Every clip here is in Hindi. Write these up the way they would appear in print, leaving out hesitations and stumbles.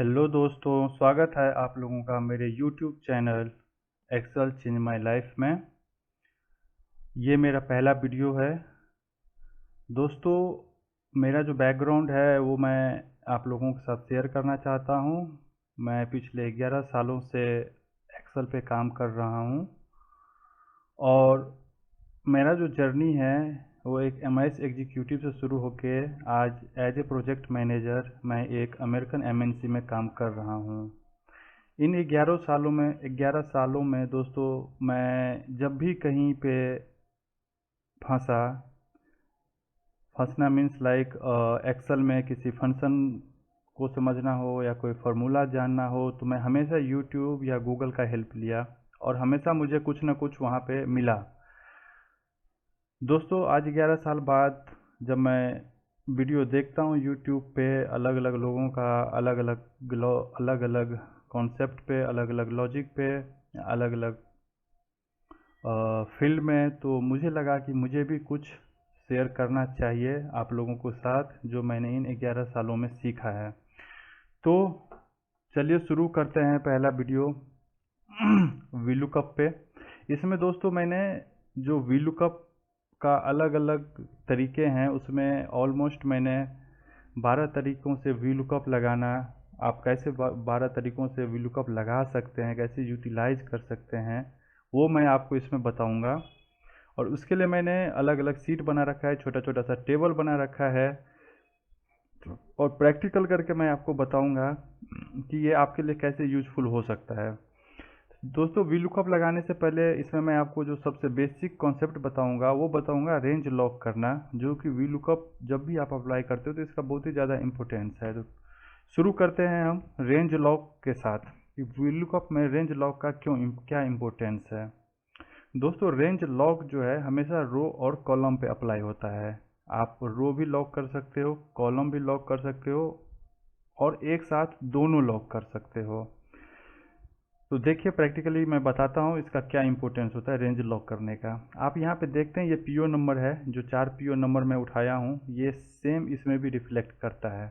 हेलो दोस्तों, स्वागत है आप लोगों का मेरे YouTube channel Excel change my life में। ये मेरा पहला वीडियो है। दोस्तों, मेरा जो बैकग्राउंड है वो मैं आप लोगों के साथ शेयर करना चाहता हूँ। मैं पिछले 11 सालों से एक्सेल पे काम कर रहा हूँ और मेरा जो जर्नी है वो एक MIS एग्जीक्यूटिव से शुरू होके आज एज ए प्रोजेक्ट मैनेजर मैं एक अमेरिकन MNC में काम कर रहा हूँ। इन 11 सालों में दोस्तों, मैं जब भी कहीं पे फंसना मीन्स लाइक एक्सेल में किसी फंक्शन को समझना हो या कोई फार्मूला जानना हो तो मैं हमेशा यूट्यूब या गूगल का हेल्प लिया और हमेशा मुझे कुछ ना कुछ वहाँ पे मिला। दोस्तों, आज 11 साल बाद जब मैं वीडियो देखता हूँ यूट्यूब पे अलग अलग लोगों का अलग अलग कॉन्सेप्ट पे, अलग अलग लॉजिक पे, अलग अलग फील्ड में, तो मुझे लगा कि मुझे भी कुछ शेयर करना चाहिए आप लोगों के साथ जो मैंने इन 11 सालों में सीखा है। तो चलिए शुरू करते हैं पहला वीडियो वीलुकअप पे। इसमें दोस्तों मैंने जो वीलुकअप का अलग अलग तरीके हैं उसमें ऑलमोस्ट मैंने 12 तरीकों से वीलुकअप लगाना, आप कैसे 12 तरीकों से वीलुकअप लगा सकते हैं, कैसे यूटिलाइज कर सकते हैं, वो मैं आपको इसमें बताऊंगा। और उसके लिए मैंने अलग अलग सीट बना रखा है, छोटा छोटा सा टेबल बना रखा है और प्रैक्टिकल करके मैं आपको बताऊंगा कि ये आपके लिए कैसे यूजफुल हो सकता है। दोस्तों, वीलुकअप लगाने से पहले इसमें मैं आपको जो सबसे बेसिक कॉन्सेप्ट बताऊंगा वो बताऊंगा रेंज लॉक करना, जो कि वीलुकअप जब भी आप अप्लाई करते हो तो इसका बहुत ही ज़्यादा इंपॉर्टेंस है। तो शुरू करते हैं हम रेंज लॉक के साथ कि वीलुकअप में रेंज लॉक का क्या इम्पोर्टेंस है। दोस्तों, रेंज लॉक जो है हमेशा रो और कॉलम पे अप्लाई होता है। आप रो भी लॉक कर सकते हो, कॉलम भी लॉक कर सकते हो और एक साथ दोनों लॉक कर सकते हो। तो देखिए प्रैक्टिकली मैं बताता हूँ इसका क्या इंपॉर्टेंस होता है रेंज लॉक करने का। आप यहाँ पे देखते हैं ये PO नंबर है, जो 4 PO नंबर मैं उठाया हूँ, ये सेम इसमें भी रिफ्लेक्ट करता है।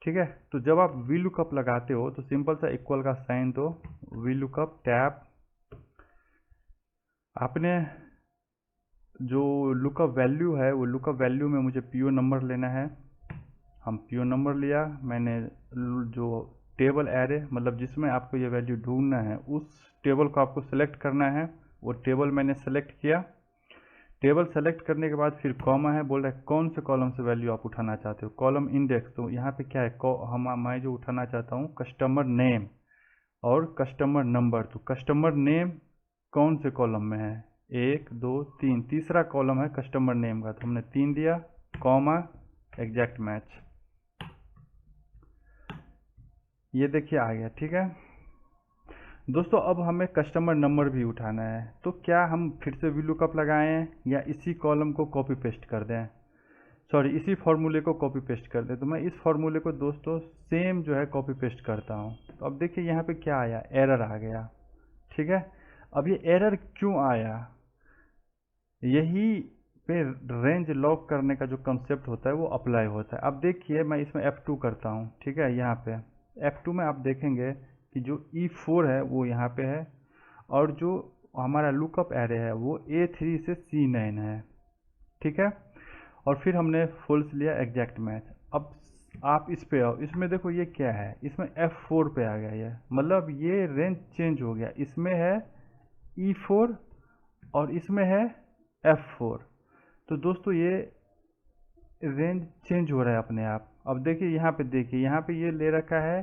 ठीक है, तो जब आप वीलुकअप लगाते हो तो सिंपल सा इक्वल का साइन दो, वीलुकअप टैब, आपने जो लुकअप वैल्यू है वो लुकअप वैल्यू में मुझे PO नंबर लेना है। हम PO नंबर लिया, मैंने जो टेबल एरे मतलब जिसमें आपको ये वैल्यू ढूंढना है उस टेबल को आपको सेलेक्ट करना है, वो टेबल मैंने सेलेक्ट किया। टेबल सेलेक्ट करने के बाद फिर कॉमा है, बोल रहा है कौन से कॉलम से वैल्यू आप उठाना चाहते हो, कॉलम इंडेक्स। तो यहाँ पे क्या है, मैं जो उठाना चाहता हूँ कस्टमर नेम और कस्टमर नंबर। तो कस्टमर नेम कौन से कॉलम में है, 1 2 3, तीसरा कॉलम है कस्टमर नेम का, तो हमने 3 दिया, कॉमा, एग्जैक्ट मैच। ये देखिए आ गया। ठीक है दोस्तों, अब हमें कस्टमर नंबर भी उठाना है, तो क्या हम फिर से वीलुकअप लगाएं या इसी कॉलम को कॉपी पेस्ट कर दें, सॉरी इसी फॉर्मूले को कॉपी पेस्ट कर दें। तो मैं इस फॉर्मूले को दोस्तों सेम जो है कॉपी पेस्ट करता हूं। तो अब देखिए यहाँ पे क्या आया, एरर आ गया। ठीक है, अब ये एरर क्यों आया, यही पे रेंज लॉक करने का जो कंसेप्ट होता है वो अप्लाई होता है। अब देखिए मैं इसमें F2 करता हूँ। ठीक है, यहाँ पे F2 में आप देखेंगे कि जो E4 है वो यहाँ पे है और जो हमारा लुकअप एरे है वो A3 से C9 है। ठीक है, और फिर हमने फॉल्स लिया, एग्जैक्ट मैच। अब आप इस पे आओ, इसमें देखो ये क्या है, इसमें F4 पे आ गया ये, मतलब ये रेंज चेंज हो गया, इसमें है E4 और इसमें है F4। तो दोस्तों ये रेंज चेंज हो रहा है अपने आप। अब देखिए यहाँ पे ये ले रखा है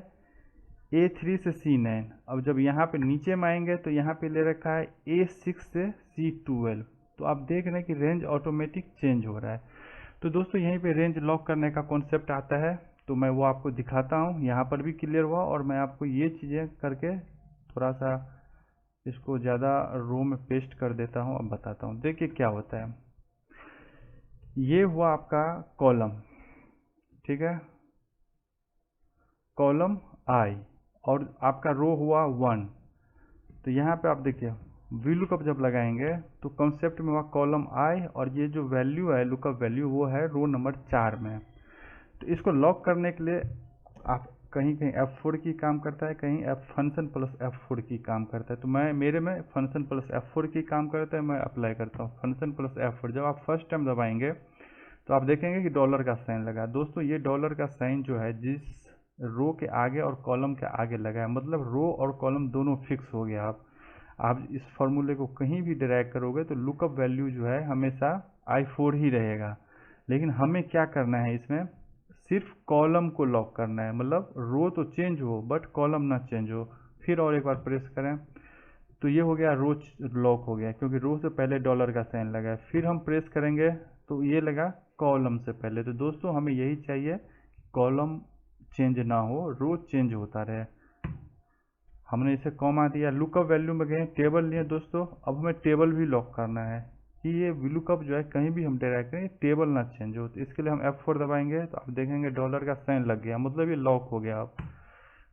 A3 से C9। अब जब यहाँ पे नीचे में आएंगे तो यहाँ पे ले रखा है A6 से C12। तो आप देख रहे हैं कि रेंज ऑटोमेटिक चेंज हो रहा है। तो दोस्तों यहीं पे रेंज लॉक करने का कॉन्सेप्ट आता है, तो मैं वो आपको दिखाता हूँ। यहाँ पर भी क्लियर हुआ और मैं आपको ये चीज़ें करके थोड़ा सा इसको ज़्यादा रो में पेस्ट कर देता हूँ, अब बताता हूँ। देखिए क्या होता है, ये हुआ आपका कॉलम। ठीक है, कॉलम I और आपका रो हुआ 1। तो यहाँ पे आप देखिए वीलुकअप जब लगाएंगे तो कंसेप्ट में हुआ कॉलम I और ये जो वैल्यू है लुकअप वैल्यू वो है रो नंबर 4 में। तो इसको लॉक करने के लिए आप कहीं कहीं F4 की काम करता है, कहीं फंक्शन प्लस F4 की काम करता है। तो मेरे में फंक्शन प्लस F4 की काम करता है, मैं अप्लाई करता हूँ फंक्शन प्लस F4। जब आप फर्स्ट टाइम दबाएंगे तो आप देखेंगे कि डॉलर का साइन लगा। दोस्तों ये डॉलर का साइन जो है जिस रो के आगे और कॉलम के आगे लगा है, मतलब रो और कॉलम दोनों फिक्स हो गया। आप इस फॉर्मूले को कहीं भी ड्रैग करोगे तो लुकअप वैल्यू जो है हमेशा I4 ही रहेगा। लेकिन हमें क्या करना है, इसमें सिर्फ कॉलम को लॉक करना है, मतलब रो तो चेंज हो बट कॉलम ना चेंज हो। फिर और एक बार प्रेस करें तो ये हो गया, रो लॉक हो गया क्योंकि रो से पहले डॉलर का साइन लगा है। फिर हम प्रेस करेंगे तो ये लगा कॉलम से पहले। तो दोस्तों हमें यही चाहिए, कॉलम चेंज ना हो, रो चेंज होता रहे। हमने इसे कॉमा दिया, लुकअप वैल्यू में गए, टेबल लिए दोस्तों। अब हमें टेबल भी लॉक करना है कि ये लुकअप जो है कहीं भी हम ड्रैग करें टेबल ना चेंज हो। तो इसके लिए हम F4 दबाएंगे तो आप देखेंगे डॉलर का साइन लग गया, मतलब ये लॉक हो गया। अब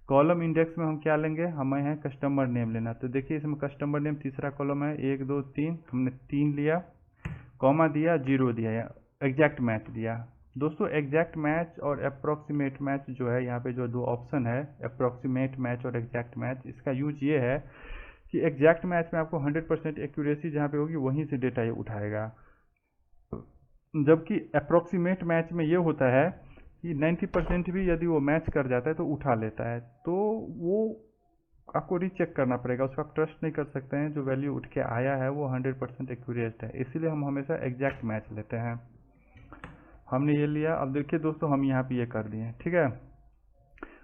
कॉलम इंडेक्स में हम क्या लेंगे, हमें है कस्टमर नेम लेना। तो देखिए इसमें कस्टमर नेम तीसरा कॉलम है, 1 2 3, हमने 3 लिया, कॉमा दिया, 0 दिया, एग्जैक्ट मैच दिया। दोस्तों एग्जैक्ट मैच और अप्रॉक्सीमेट मैच जो है, यहाँ पे जो दो ऑप्शन है अप्रॉक्सीमेट मैच और एग्जैक्ट मैच, इसका यूज ये है कि एग्जैक्ट मैच में आपको 100% एक्यूरेसी जहाँ पे होगी वहीं से डेटा ये उठाएगा, जबकि अप्रॉक्सीमेट मैच में ये होता है कि 90% भी यदि वो मैच कर जाता है तो उठा लेता है। तो वो आपको रीचेक करना पड़ेगा, उसका आप ट्रस्ट नहीं कर सकते हैं। जो वैल्यू उठ के आया है वो 100% एक्यूरेट है, इसीलिए हम हमेशा एग्जैक्ट मैच लेते हैं। हमने ये लिया। अब देखिए दोस्तों हम यहाँ पे ये कर दिए, ठीक है।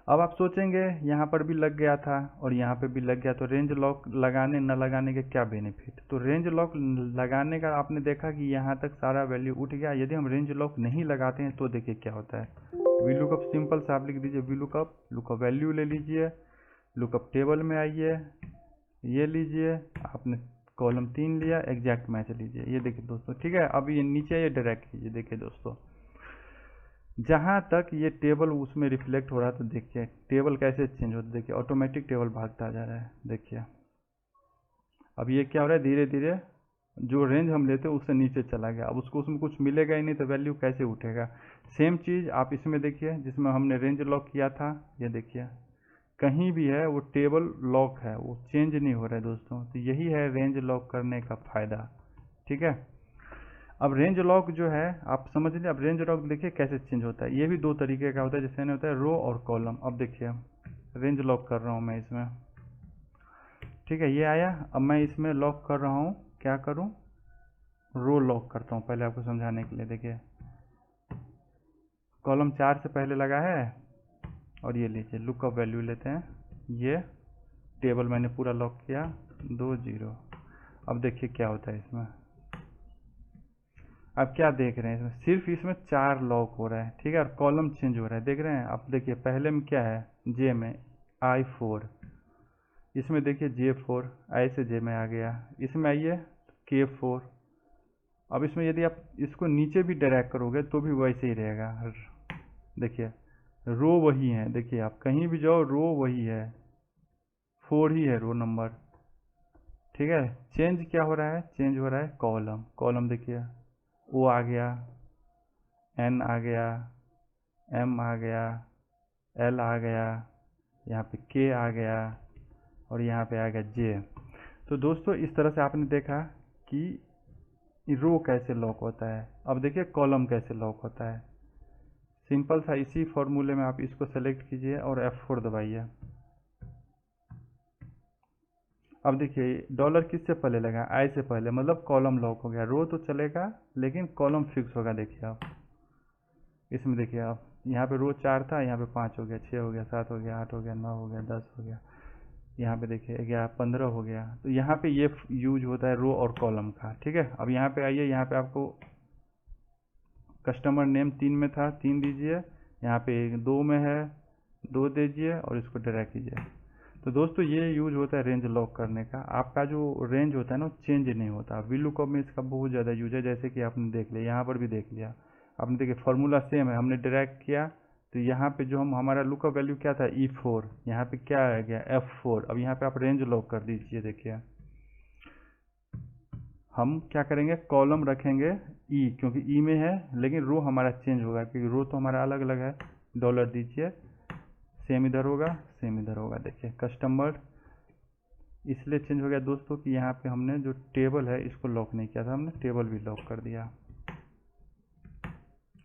अब आप सोचेंगे यहाँ पर भी लग गया था और यहाँ पे भी लग गया, तो रेंज लॉक लगाने न लगाने के क्या बेनिफिट। तो रेंज लॉक लगाने का आपने देखा कि यहाँ तक सारा वैल्यू उठ गया। यदि हम रेंज लॉक नहीं लगाते हैं तो देखिए क्या होता है। VLOOKUP सिंपल से आप लिख दीजिए VLOOKUP, लुकअप वैल्यू ले लीजिए, लुकअप टेबल में आइए, ये लीजिए, आपने कॉलम 3 लिया, एग्जैक्ट मैच लीजिए, ये देखिए दोस्तों, ठीक है। अब ये नीचे ये डायरेक्ट कीजिए, देखिए दोस्तों जहाँ तक ये टेबल उसमें रिफ्लेक्ट हो रहा है, तो देखिए टेबल कैसे चेंज होता है, देखिए ऑटोमेटिक टेबल भागता जा रहा है। देखिए अब ये क्या हो रहा है, धीरे धीरे जो रेंज हम लेते हैं उससे नीचे चला गया। अब उसको उसमें कुछ मिलेगा ही नहीं तो वैल्यू कैसे उठेगा। सेम चीज़ आप इसमें देखिए, जिसमें हमने रेंज लॉक किया था, ये देखिए कहीं भी है वो टेबल लॉक है, वो चेंज नहीं हो रहा है दोस्तों। तो यही है रेंज लॉक करने का फ़ायदा, ठीक है। अब रेंज लॉक जो है आप समझ लीजिए। अब रेंज लॉक देखिए कैसे चेंज होता है, ये भी दो तरीके का होता है, जैसे होता है रो और कॉलम। अब देखिए रेंज लॉक कर रहा हूँ मैं इसमें, ठीक है, ये आया। अब मैं इसमें लॉक कर रहा हूँ, क्या करूँ, रो लॉक करता हूँ पहले आपको समझाने के लिए। देखिए कॉलम 4 से पहले लगा है, और ये लीजिए लुकअप वैल्यू लेते हैं, ये टेबल मैंने पूरा लॉक किया 2 0। अब देखिए क्या होता है इसमें, अब क्या देख रहे हैं इसमें, सिर्फ इसमें 4 लॉक हो रहा है, ठीक है, और कॉलम चेंज हो रहा है, देख रहे हैं आप। देखिए पहले में क्या है, जे में I4, इसमें देखिए J4, I से J में आ गया, इसमें आइए K4। अब इसमें यदि आप इसको नीचे भी ड्रैग करोगे तो भी वैसे ही रहेगा। देखिए रो वही है, देखिए आप कहीं भी जाओ रो वही है, 4 ही है रो नंबर, ठीक है। चेंज क्या हो रहा है, चेंज हो रहा है कॉलम। कॉलम देखिए O आ गया, N आ गया, M आ गया, L आ गया, यहाँ पे K आ गया, और यहाँ पे आ गया J। तो दोस्तों इस तरह से आपने देखा कि रो कैसे लॉक होता है। अब देखिए कॉलम कैसे लॉक होता है, सिंपल सा इसी फॉर्मूले में आप इसको सेलेक्ट कीजिए और F4 दबाइए। अब देखिए डॉलर किससे पहले लगा, I से पहले, मतलब कॉलम लॉक हो गया। रो तो चलेगा लेकिन कॉलम फिक्स होगा। देखिए आप इसमें देखिए आप, यहाँ पे रो 4 था, यहाँ पे 5 हो गया, 6 हो गया, 7 हो गया, 8 हो गया, 9 हो गया, 10 हो गया, यहाँ पे देखिए 11 15 हो गया। तो यहाँ पे ये यूज होता है रो और कॉलम का, ठीक है। अब यहाँ पे आइए, यहाँ पे आपको कस्टमर नेम 3 में था, 3 दीजिए, यहाँ पे 2 में है, 2 दीजिए, और इसको ड्रैग कीजिए। तो दोस्तों ये यूज होता है रेंज लॉक करने का। आपका जो रेंज होता है ना चेंज नहीं होता। VLOOKUP में इसका बहुत ज़्यादा यूज है, जैसे कि आपने देख लिया, यहाँ पर भी देख लिया आपने, देखिए फार्मूला सेम है, हमने ड्रैग किया तो यहाँ पे जो हमारा लुकअप वैल्यू क्या था E4, यहाँ पे क्या आ गया F4। अब यहाँ पे आप रेंज लॉक कर दीजिए। देखिए हम क्या करेंगे, कॉलम रखेंगे E, क्योंकि E में है, लेकिन रो हमारा चेंज होगा क्योंकि रो तो हमारा अलग अलग है। डॉलर दीजिए, सेम इधर होगा, सेम इधर होगा। देखिए कस्टमर इसलिए चेंज हो गया दोस्तों कि यहाँ पे हमने जो टेबल है इसको लॉक नहीं किया था, हमने टेबल भी लॉक कर दिया।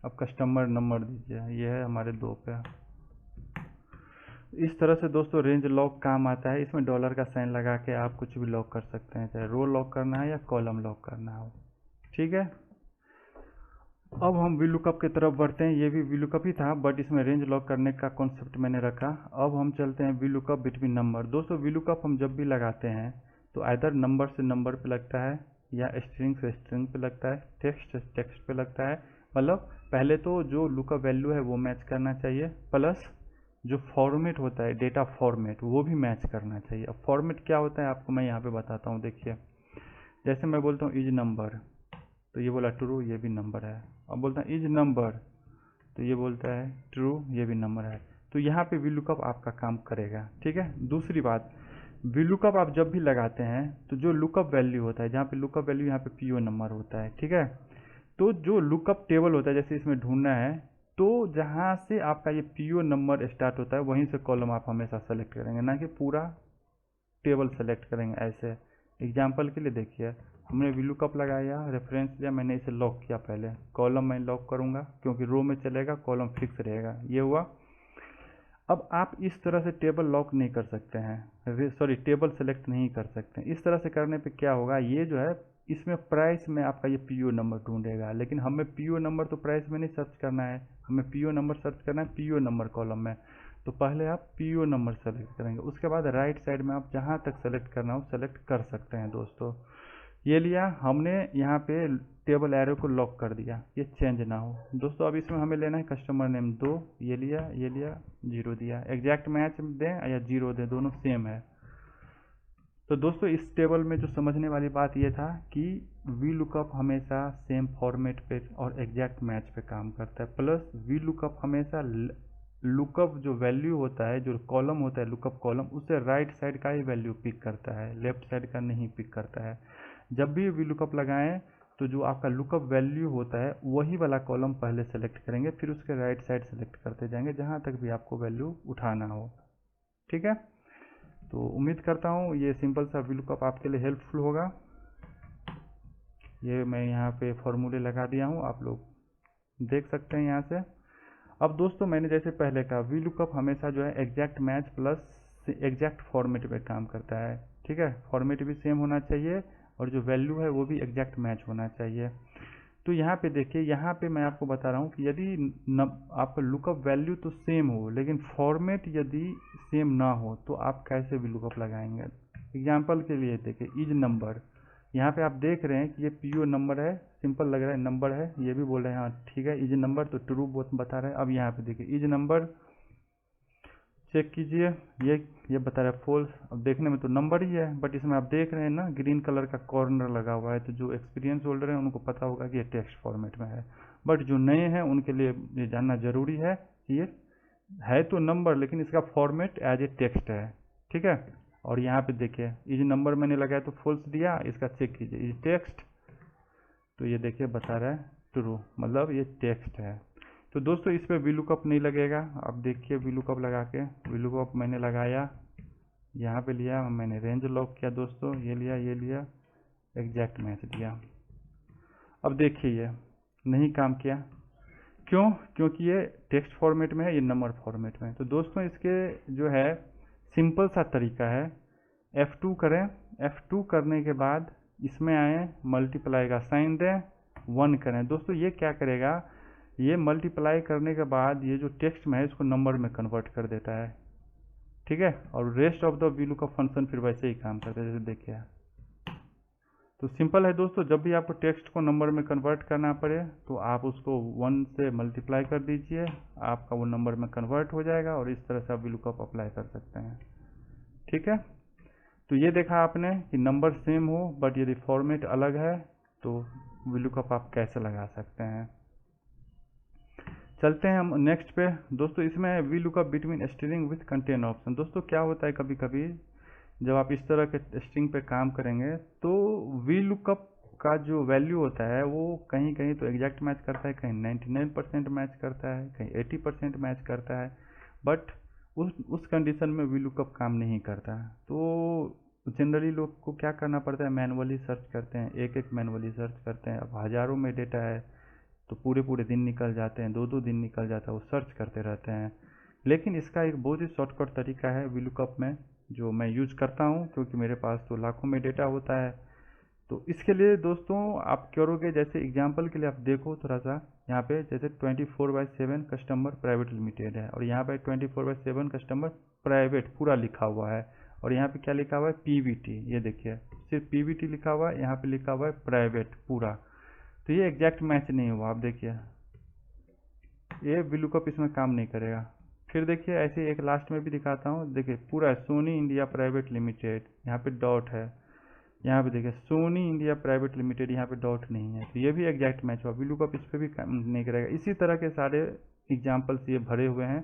अब कस्टमर नंबर दीजिए, ये है हमारे 2 पे। इस तरह से दोस्तों रेंज लॉक काम आता है। इसमें डॉलर का साइन लगा के आप कुछ भी लॉक कर सकते हैं, चाहे रो लॉक करना है या कॉलम लॉक करना हो। ठीक है, अब हम VLOOKUP की तरफ बढ़ते हैं। ये भी VLOOKUP ही था, बट इसमें रेंज लॉक करने का कॉन्सेप्ट मैंने रखा। अब हम चलते हैं VLOOKUP बिटवीन नंबर। दोस्तों VLOOKUP हम जब भी लगाते हैं तो आइदर नंबर से नंबर पे लगता है, या स्ट्रिंग से स्ट्रिंग पे लगता है, टेक्स्ट से टेक्स्ट पे लगता है। मतलब पहले तो जो लुकअप वैल्यू है वो मैच करना चाहिए, प्लस जो फॉर्मेट होता है डेटा फॉर्मेट वो भी मैच करना चाहिए। अब फॉर्मेट क्या होता है आपको मैं यहाँ पे बताता हूँ। देखिए जैसे मैं बोलता हूँ इज नंबर, तो ये बोला ट्रू, ये भी नंबर है। अब बोलता है इज नंबर, तो ये बोलता है ट्रू, ये भी नंबर है। तो यहाँ पे VLOOKUP आपका काम करेगा। ठीक है, दूसरी बात, VLOOKUP आप जब भी लगाते हैं तो जो लुकअप वैल्यू होता है, जहाँ पे लुकअप वैल्यू यहाँ पे PO नंबर होता है। ठीक है, तो जो लुकअप टेबल होता है, जैसे इसमें ढूंढना है, तो जहाँ से आपका ये PO नंबर स्टार्ट होता है वहीं से कॉलम आप हमेशा सेलेक्ट करेंगे, ना कि पूरा टेबल सेलेक्ट करेंगे ऐसे। एग्जाम्पल के लिए देखिए, हमने VLOOKUP लगाया, रेफरेंस लिया, मैंने इसे लॉक किया। पहले कॉलम मैं लॉक करूंगा क्योंकि रो में चलेगा, कॉलम फिक्स रहेगा, ये हुआ। अब आप इस तरह से टेबल लॉक नहीं कर सकते हैं, सॉरी टेबल सेलेक्ट नहीं कर सकते हैं। इस तरह से करने पे क्या होगा, ये जो है इसमें प्राइस में आपका ये PO नंबर ढूंढेगा, लेकिन हमें PO नंबर तो प्राइस में नहीं सर्च करना है, हमें PO नंबर सर्च करना है PO नंबर कॉलम में। तो पहले आप PO नंबर सेलेक्ट करेंगे, उसके बाद राइट साइड में आप जहाँ तक सेलेक्ट करना हो सेलेक्ट कर सकते हैं। दोस्तों ये लिया हमने, यहाँ पे टेबल एरो को लॉक कर दिया, ये चेंज ना हो। दोस्तों अब इसमें हमें लेना है कस्टमर नेम 2, ये लिया 0 दिया। एग्जैक्ट मैच दें या 0 दें, दोनों सेम है। तो दोस्तों इस टेबल में जो समझने वाली बात ये था कि VLOOKUP हमेशा सेम फॉर्मेट पे और एग्जैक्ट मैच पे काम करता है, प्लस VLOOKUP हमेशा लुकअप जो वैल्यू होता है, जो कॉलम होता है लुकअप कॉलम, उससे राइट साइड का ही वैल्यू पिक करता है, लेफ्ट साइड का नहीं पिक करता है। जब भी VLOOKUP लगाएं तो जो आपका लुकअप वैल्यू होता है वही वाला कॉलम पहले सेलेक्ट करेंगे, फिर उसके राइट साइड सेलेक्ट करते जाएंगे जहाँ तक भी आपको वैल्यू उठाना हो। ठीक है, तो उम्मीद करता हूँ ये सिंपल सा VLOOKUP आपके लिए हेल्पफुल होगा। ये मैं यहाँ पे फॉर्मूले लगा दिया हूँ, आप लोग देख सकते हैं यहाँ से। अब दोस्तों मैंने जैसे पहले कहा VLOOKUP हमेशा जो है exact match plus exact format पे काम करता है। ठीक है, फॉर्मेट भी सेम होना चाहिए और जो वैल्यू है वो भी एग्जैक्ट मैच होना चाहिए। तो यहाँ पे देखिए, यहाँ पे मैं आपको बता रहा हूँ कि यदि आपका लुकअप वैल्यू तो सेम हो लेकिन फॉर्मेट यदि सेम ना हो तो आप कैसे VLOOKUP लगाएंगे। एग्जाम्पल के लिए देखिए इज नंबर, यहाँ पे आप देख रहे हैं कि ये PO नंबर है, सिंपल लग रहा है नंबर है, ये भी बोल रहे हैं हाँ ठीक है इज नंबर, तो ट्रू बता रहा है। अब यहाँ पे देखिए इज नंबर चेक कीजिए, ये बता रहा है फॉल्स। अब देखने में तो नंबर ही है, बट इसमें आप देख रहे हैं ना ग्रीन कलर का कॉर्नर लगा हुआ है, तो जो एक्सपीरियंस होल्डर है उनको पता होगा कि ये टेक्स्ट फॉर्मेट में है, बट जो नए हैं उनके लिए ये जानना जरूरी है कि ये है तो नंबर लेकिन इसका फॉर्मेट एज ए टेक्स्ट है। ठीक है, और यहाँ पे देखिए इज नंबर मैंने लगाया तो फॉल्स दिया, इसका चेक कीजिए इज टेक्स्ट, तो ये देखिए बता रहा है ट्रू, मतलब ये टेक्स्ट है। तो दोस्तों इस पर VLOOKUP नहीं लगेगा। अब देखिए VLOOKUP लगा के, VLOOKUP मैंने लगाया, यहाँ पे लिया मैंने रेंज लॉक किया दोस्तों, ये लिया एग्जैक्ट मैच दिया। अब देखिए ये नहीं काम किया, क्यों? क्योंकि ये टेक्स्ट फॉर्मेट में है, ये नंबर फॉर्मेट में है। तो दोस्तों इसके जो है सिंपल सा तरीका है, F2 करें, F2 करने के बाद इसमें आए, मल्टीप्लाई का साइन दें, 1 करें। दोस्तों ये क्या करेगा, ये मल्टीप्लाई करने के बाद ये जो टेक्स्ट में है इसको नंबर में कन्वर्ट कर देता है। ठीक है, और rest of the VLOOKUP function फिर वैसे ही काम करता है जैसे देखिए। तो सिंपल है दोस्तों, जब भी आपको टेक्स्ट को नंबर में कन्वर्ट करना पड़े तो आप उसको 1 से मल्टीप्लाई कर दीजिए, आपका वो नंबर में कन्वर्ट हो जाएगा और इस तरह से आप VLOOKUP अप्लाई कर सकते हैं। ठीक है, तो ये देखा आपने कि नंबर सेम हो बट यदि फॉर्मेट अलग है तो VLOOKUP आप कैसे लगा सकते हैं। चलते हैं हम नेक्स्ट पे। दोस्तों इसमें है VLOOKUP between string with contain option. दोस्तों क्या होता है कभी कभी जब आप इस तरह के स्ट्रिंग पे काम करेंगे तो VLOOKUP का जो वैल्यू होता है वो कहीं कहीं तो एग्जैक्ट मैच करता है, कहीं 99% मैच करता है, कहीं 80% मैच करता है, बट उस कंडीशन में वी लुकअप काम नहीं करता। तो जनरली लोग को क्या करना पड़ता है, मैनुअली सर्च करते हैं, एक एक मैनुअली सर्च करते हैं। अब हज़ारों में डेटा है तो पूरे पूरे दिन निकल जाते हैं, दो दो दिन निकल जाता है, वो सर्च करते रहते हैं। लेकिन इसका एक बहुत ही शॉर्टकट तरीका है वी लुकअप में, जो मैं यूज़ करता हूँ, क्योंकि मेरे पास तो लाखों में डेटा होता है। तो इसके लिए दोस्तों आप करोगे, जैसे एग्जांपल के लिए आप देखो थोड़ा सा, यहाँ पे जैसे 24/7 कस्टमर प्राइवेट लिमिटेड है, और यहाँ पे 24/7 कस्टमर प्राइवेट पूरा लिखा हुआ है, और यहाँ पे क्या लिखा हुआ है, पीवीटी। ये देखिए सिर्फ पीवीटी लिखा हुआ है, यहाँ पे लिखा हुआ है प्राइवेट पूरा। तो ये एग्जैक्ट मैच नहीं हुआ। आप देखिए ये VLOOKUP इसमें काम नहीं करेगा। फिर देखिए ऐसे एक लास्ट में भी दिखाता हूँ, देखिए पूरा सोनी इंडिया प्राइवेट लिमिटेड, यहाँ पे डॉट है, यहाँ पे देखिए सोनी इंडिया प्राइवेट लिमिटेड, यहाँ पे डॉट नहीं है, तो ये भी एग्जैक्ट मैच हुआ। VLOOKUP इस पर भी काम नहीं करेगा। इसी तरह के सारे एग्जाम्पल्स ये भरे हुए हैं।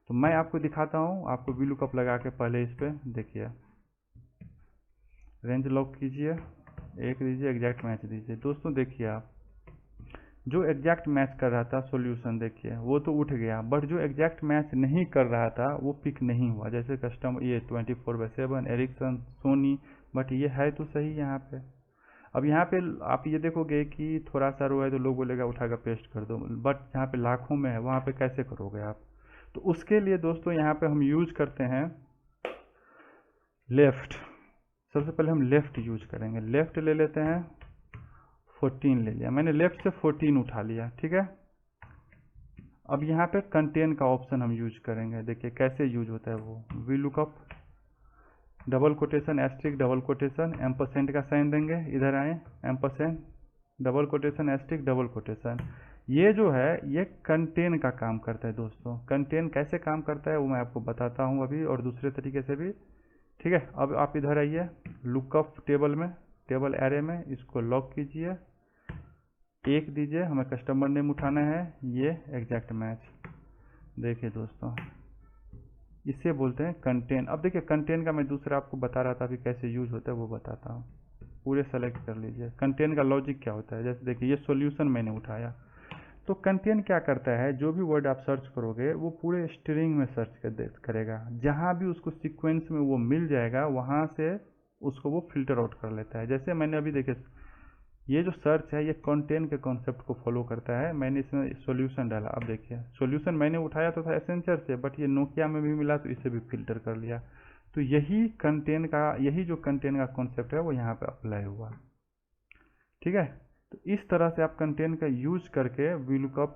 तो मैं आपको दिखाता हूँ, आपको VLOOKUP लगा के पहले इस पर देखिए, रेंज लॉक कीजिए, एक दीजिए, एग्जैक्ट मैच दीजिए। दोस्तों देखिए आप, जो एग्जैक्ट मैच कर रहा था सॉल्यूशन देखिए वो तो उठ गया, बट जो एग्जैक्ट मैच नहीं कर रहा था वो पिक नहीं हुआ। जैसे कस्टमर ये 24/7 एरिक्सन सोनी, बट ये है तो सही यहाँ पे। अब यहाँ पे आप ये देखोगे कि थोड़ा सा रो है तो लोग बोलेगा उठाकर पेस्ट कर दो, बट जहाँ पे लाखों में है वहाँ पे कैसे करोगे आप। तो उसके लिए दोस्तों यहाँ पे हम यूज करते हैं लेफ्ट। सबसे पहले हम लेफ्ट यूज करेंगे, लेफ्ट ले लेते हैं, 14 ले लिया मैंने, लेफ्ट से 14 उठा लिया, ठीक है। अब यहाँ पे कंटेन का ऑप्शन हम यूज करेंगे, देखिए कैसे यूज होता है वो। VLOOKUP double quotation asterisk double quotation ampersand का साइन देंगे, इधर आए ampersand double quotation asterisk double quotation. ये जो है ये कंटेन का काम करता है दोस्तों। कंटेन कैसे काम करता है वो मैं आपको बताता हूँ अभी, और दूसरे तरीके से भी, ठीक है। अब आप इधर आइए लुकअप टेबल में, टेबल एरे में, इसको लॉक कीजिए, एक दीजिए, हमें कस्टमर नेम उठाना है, ये एग्जैक्ट मैच। देखिए दोस्तों इसे बोलते हैं कंटेन। अब देखिए कंटेन का मैं दूसरा आपको बता रहा था अभी कैसे यूज होता है वो बताता हूँ। पूरे सेलेक्ट कर लीजिए, कंटेन का लॉजिक क्या होता है। जैसे देखिए ये सॉल्यूशन मैंने उठाया, तो कंटेन क्या करता है, जो भी वर्ड आप सर्च करोगे वो पूरे स्ट्रिंग में सर्च करेगा, जहाँ भी उसको सीक्वेंस में वो मिल जाएगा वहाँ से उसको वो फिल्टर आउट कर लेता है। जैसे मैंने अभी देखिए ये जो सर्च है ये कंटेंट के कॉन्सेप्ट को फॉलो करता है। मैंने इसमें सॉल्यूशन डाला, अब देखिए सॉल्यूशन मैंने उठाया तो था एसेंचर से, बट ये नोकिया में भी मिला तो इसे भी फिल्टर कर लिया। तो यही जो कंटेंट का कॉन्सेप्ट है वो यहाँ पे अप्लाई हुआ, ठीक है। तो इस तरह से आप कंटेंट का यूज करके VLOOKUP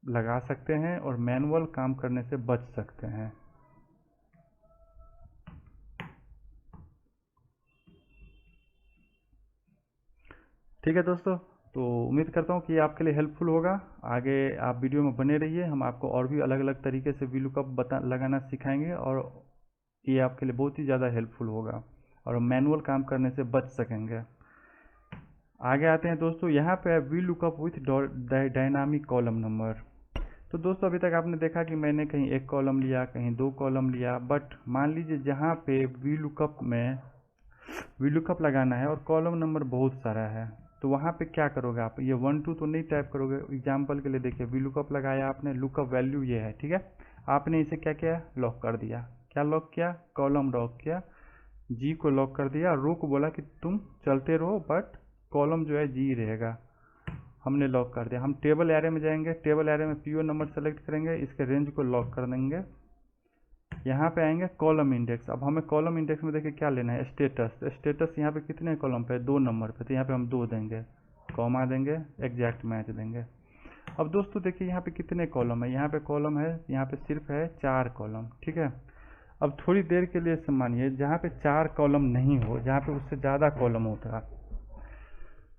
लगा सकते हैं और मैनुअल काम करने से बच सकते हैं। ठीक है दोस्तों, तो उम्मीद करता हूँ कि ये आपके लिए हेल्पफुल होगा। आगे आप वीडियो में बने रहिए, हम आपको और भी अलग अलग तरीके से VLOOKUP लगाना सिखाएंगे, और ये आपके लिए बहुत ही ज़्यादा हेल्पफुल होगा और मैनुअल काम करने से बच सकेंगे। आगे आते हैं दोस्तों, यहाँ पे है VLOOKUP with dynamic column number. तो दोस्तों अभी तक आपने देखा कि मैंने कहीं एक कॉलम लिया, कहीं दो कॉलम लिया, बट मान लीजिए जहाँ पे VLOOKUP में VLOOKUP लगाना है और कॉलम नंबर बहुत सारा है, तो वहाँ पे क्या करोगे आप, ये 1 2 तो नहीं टाइप करोगे। एग्जाम्पल के लिए देखिए VLOOKUP लगाया आपने, लुकअप वैल्यू ये है, ठीक है। आपने इसे क्या किया, लॉक कर दिया। क्या लॉक किया, कॉलम लॉक किया, जी को लॉक कर दिया, रो को बोला कि तुम चलते रहो बट कॉलम जो है जी रहेगा, हमने लॉक कर दिया। हम टेबल एरे में जाएंगे, टेबल एरे में PO नंबर सेलेक्ट करेंगे, इसके रेंज को लॉक कर देंगे। यहाँ पे आएंगे कॉलम इंडेक्स। अब हमें कॉलम इंडेक्स में देखिए क्या लेना है, स्टेटस। स्टेटस यहाँ पे कितने कॉलम पे, 2 नंबर पे, तो यहाँ पे हम 2 देंगे, कॉमा देंगे, एग्जैक्ट मैच देंगे। अब दोस्तों देखिए यहाँ पे कितने कॉलम है, यहाँ पे कॉलम है, यहाँ पे सिर्फ है 4 कॉलम, ठीक है। अब थोड़ी देर के लिए मानिए जहाँ पे 4 कॉलम नहीं हो, जहाँ पे उससे ज़्यादा कॉलम होता,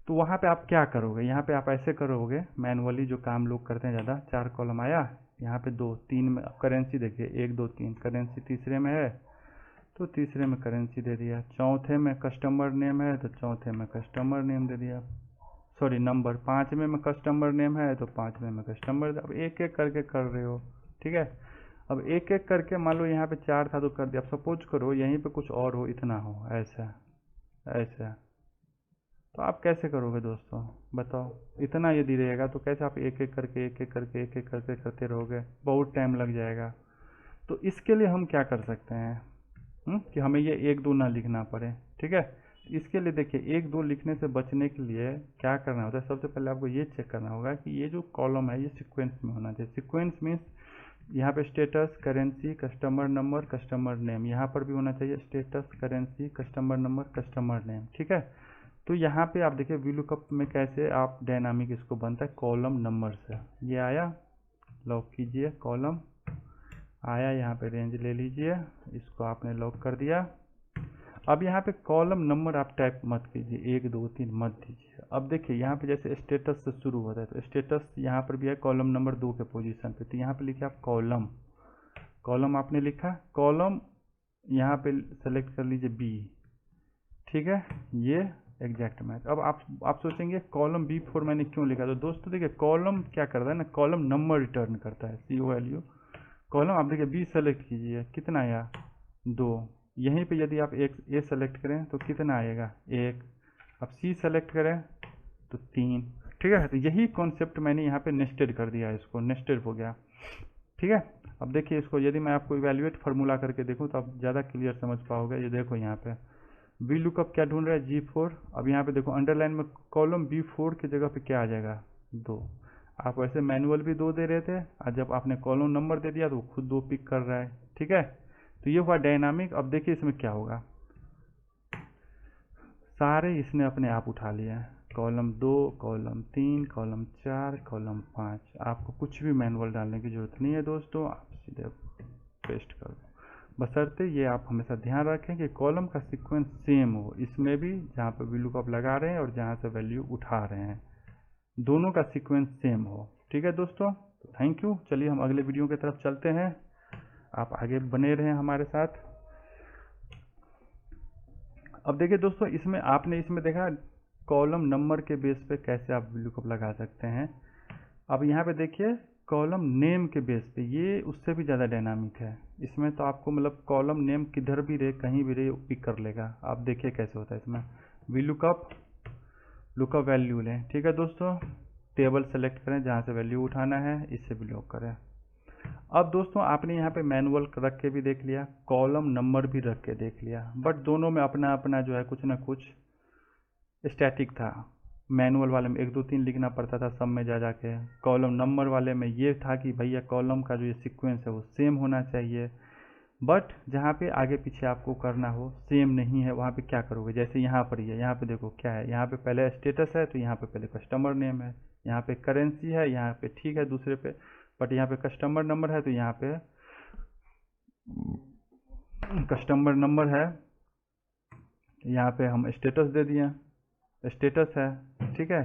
तो वहाँ पे आप क्या करोगे, यहाँ पे आप ऐसे करोगे मैनुअली, जो काम लोग करते हैं ज़्यादा। 4 कॉलम आया, यहाँ पे 2 3 में करेंसी देखिए 1 2 3, करेंसी तीसरे में है तो तीसरे में करेंसी दे दिया। चौथे में कस्टमर नेम है तो चौथे में कस्टमर नेम दे दिया, सॉरी नंबर। 5वें में कस्टमर नेम है तो 5वें में कस्टमर। अब एक एक करके कर रहे हो, ठीक है। अब एक एक करके मान लो यहाँ पे 4 था तो कर दिया। अब सपोज करो यहीं पे कुछ और हो, इतना हो, ऐसा ऐसा, तो आप कैसे करोगे दोस्तों, बताओ। इतना यदि रहेगा तो कैसे आप एक एक करके करते रहोगे, बहुत टाइम लग जाएगा। तो इसके लिए हम क्या कर सकते हैं कि हमें ये 1 2 ना लिखना पड़े, ठीक है। इसके लिए देखिए 1 2 लिखने से बचने के लिए क्या करना होता है, सबसे पहले आपको ये चेक करना होगा कि ये जो कॉलम है ये सीक्वेंस में होना चाहिए। सीक्वेंस मीन्स यहाँ पे status, currency, customer number, customer name, यहाँ पर भी होना चाहिए status, currency, customer number, customer name, ठीक है। तो यहाँ पे आप देखिए VLOOKUP में कैसे आप डायनामिक इसको बनता है कॉलम नंबर से। ये आया, लॉक कीजिए, कॉलम आया, यहाँ पे रेंज ले लीजिए, इसको आपने लॉक कर दिया। अब यहाँ पे कॉलम नंबर आप टाइप मत कीजिए, 1 2 3 मत दीजिए। अब देखिए यहाँ पे जैसे स्टेटस से शुरू होता है तो स्टेटस यहाँ पर भी है कॉलम नंबर 2 के पोजीशन पे, तो यहाँ पे लिखिए आप कॉलम, कॉलम आपने लिखा, कॉलम यहाँ पे सेलेक्ट कर लीजिए बी, ठीक है, ये एग्जैक्ट मैच। अब आप सोचेंगे कॉलम B4 मैंने क्यों लिखा, तो दोस्तों देखिए कॉलम क्या करता है ना, कॉलम नंबर रिटर्न करता है, COLU कॉलम। आप देखिए B सेलेक्ट कीजिए, कितना आया 2, यहीं पे यदि आप एक A सेलेक्ट करें तो कितना आएगा 1, अब C सेलेक्ट करें तो 3, ठीक है। तो यही कॉन्सेप्ट मैंने यहाँ पे नेस्टेड कर दिया, इसको नेस्टेड हो गया, ठीक है। अब देखिए इसको यदि मैं आपको इवैल्यूएट फार्मूला करके देखूँ तो आप ज़्यादा क्लियर समझ पाओगे। ये देखो यहाँ पे VLOOKUP क्या ढूंढ रहा है, G4। अब यहाँ पे देखो अंडरलाइन में कॉलम B4 की जगह पे क्या आ जाएगा 2। आप वैसे मैनुअल भी 2 दे रहे थे, और जब आपने कॉलम नंबर दे दिया तो खुद 2 पिक कर रहा है, ठीक है। तो ये हुआ डायनामिक। अब देखिए इसमें क्या होगा, सारे इसने अपने आप उठा लिए हैं, कॉलम 2, कॉलम 3, कॉलम 4, कॉलम 5। आपको कुछ भी मैनुअल डालने की जरूरत नहीं है दोस्तों, आप सीधे पेस्ट कर दो। बशर्ते ये आप हमेशा ध्यान रखें कि कॉलम का सीक्वेंस सेम हो, इसमें भी जहाँ पे VLOOKUP लगा रहे हैं और जहाँ से वैल्यू उठा रहे हैं, दोनों का सीक्वेंस सेम हो, ठीक है दोस्तों। तो थैंक यू, चलिए हम अगले वीडियो की तरफ चलते हैं, आप आगे बने रहें हमारे साथ। अब देखिए दोस्तों इसमें देखा कॉलम नंबर के बेस पे कैसे आप VLOOKUP लगा सकते हैं। अब यहाँ पे देखिए कॉलम नेम के बेस पे, ये उससे भी ज़्यादा डायनामिक है। इसमें तो आपको मतलब कॉलम नेम किधर भी रहे, कहीं भी रहे, पिक कर लेगा। आप देखिए कैसे होता है इसमें, VLOOKUP लुकअप वैल्यू लें, ठीक है दोस्तों। टेबल सेलेक्ट करें जहाँ से वैल्यू उठाना है, इससे भी लॉक करें। अब दोस्तों आपने यहाँ पे मैनुअल रख के भी देख लिया, कॉलम नंबर भी रख के देख लिया, बट दोनों में अपना अपना जो है कुछ ना कुछ स्टैटिक था। मैनुअल वाले में 1 2 3 लिखना पड़ता था सब में जा जाके, कॉलम नंबर वाले में ये था कि भैया कॉलम का जो ये सीक्वेंस है वो सेम होना चाहिए। बट जहाँ पे आगे पीछे आपको करना हो, सेम नहीं है, वहाँ पे क्या करोगे, जैसे यहाँ पर ही है, यहाँ पे देखो क्या है, यहाँ पे पहले स्टेटस है तो यहाँ पे पहले कस्टमर नेम है, यहाँ पे करेंसी है, यहाँ पे ठीक है दूसरे पे, बट यहाँ पे कस्टमर नंबर है तो यहाँ पे कस्टमर नंबर है, यहाँ पे हम स्टेटस दे दिए, स्टेटस है, ठीक है।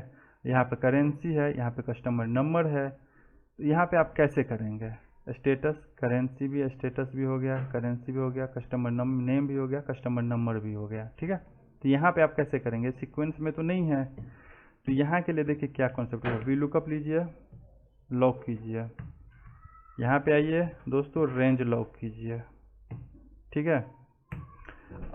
यहाँ पे करेंसी है, यहाँ पे कस्टमर नंबर है। तो यहाँ पे आप कैसे करेंगे, स्टेटस करेंसी भी, स्टेटस भी हो गया, करेंसी भी हो गया, कस्टमर नेम भी हो गया, कस्टमर नंबर भी हो गया, ठीक है। तो यहाँ पे आप कैसे करेंगे, सीक्वेंस में तो नहीं है। तो यहाँ के लिए देखिए क्या कॉन्सेप्ट है, VLOOKUP लीजिए, लॉक कीजिए, यहाँ पे आइए दोस्तों, रेंज लॉक कीजिए, ठीक है।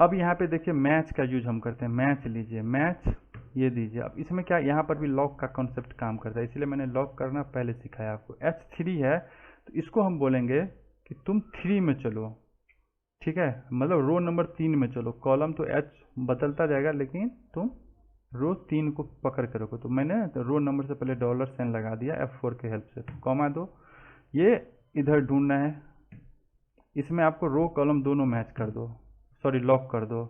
अब यहाँ पे देखिए मैच का यूज हम करते हैं, मैच लीजिए, मैच ये दीजिए। अब इसमें क्या, यहाँ पर भी लॉक का कॉन्सेप्ट काम करता है, इसलिए मैंने लॉक करना पहले सिखाया आपको। H3 है तो इसको हम बोलेंगे कि तुम 3 में चलो, ठीक है, मतलब रो नंबर 3 में चलो। कॉलम तो H बदलता जाएगा लेकिन तुम रो 3 को पकड़ के रखो। तो मैंने रो नंबर से पहले $साइन लगा दिया F4 के हेल्प से, कॉमा दो, ये इधर ढूंढना है, इसमें आपको रो कॉलम दोनों मैच कर दो, सॉरी लॉक कर दो,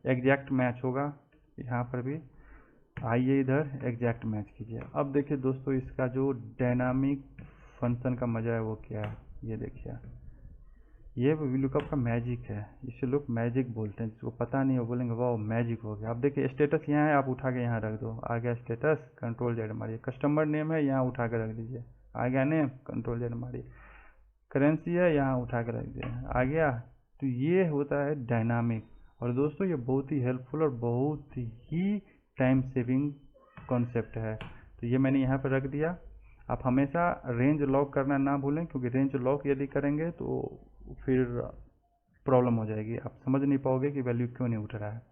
एग्जैक्ट मैच होगा। यहाँ पर भी आइए इधर एग्जैक्ट मैच कीजिए। अब देखिए दोस्तों इसका जो डायनामिक फंक्शन का मजा है वो क्या है, ये देखिए, ये VLOOKUP का मैजिक है, इसे लोग मैजिक बोलते हैं, जिसको पता नहीं हो बोलेंगे वाह मैजिक हो गया। अब देखिए स्टेटस यहाँ है, आप उठा के यहाँ रख दो, आ गया स्टेटस, CTRL Z मारिए। कस्टमर नेम है, यहाँ उठा के रख दीजिए, आ गया नेम, CTRL Z मारिए। करेंसी है, यहाँ उठा के रख दिया, आ गया। तो ये होता है डायनामिक, और दोस्तों ये बहुत ही हेल्पफुल और बहुत ही टाइम सेविंग कॉन्सेप्ट है। तो ये मैंने यहाँ पर रख दिया। आप हमेशा रेंज लॉक करना ना भूलें, क्योंकि रेंज लॉक यदि करेंगे तो फिर प्रॉब्लम हो जाएगी, आप समझ नहीं पाओगे कि वैल्यू क्यों नहीं उठ रहा है।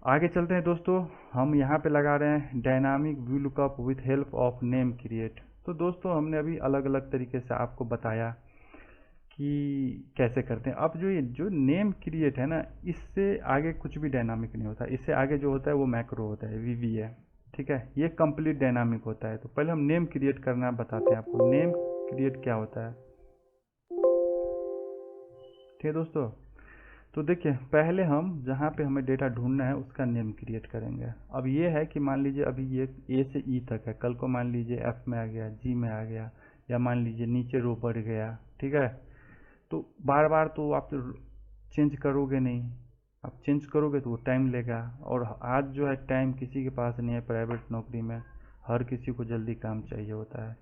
आगे चलते हैं दोस्तों, हम यहाँ पे लगा रहे हैं dynamic VLOOKUP with help of name create. तो दोस्तों हमने अभी अलग अलग तरीके से आपको बताया कि कैसे करते हैं। अब जो ये जो नेम क्रिएट है ना, इससे आगे कुछ भी डायनामिक नहीं होता, इससे आगे जो होता है वो मैक्रो होता है, वीवी है, ठीक है। ये कंप्लीट डायनामिक होता है। तो पहले हम नेम क्रिएट करना बताते हैं आपको, नेम क्रिएट क्या होता है, ठीक है दोस्तों। तो देखिए, पहले हम जहाँ पे हमें डेटा ढूंढना है उसका नेम क्रिएट करेंगे। अब ये है कि मान लीजिए अभी ये ए से ई तक है, कल को मान लीजिए एफ में आ गया, जी में आ गया, या मान लीजिए नीचे रो बढ़ गया, ठीक है। तो बार बार तो आप चेंज करोगे नहीं, आप चेंज करोगे तो वो टाइम लेगा, और आज जो है टाइम किसी के पास नहीं है। प्राइवेट नौकरी में हर किसी को जल्दी काम चाहिए होता है।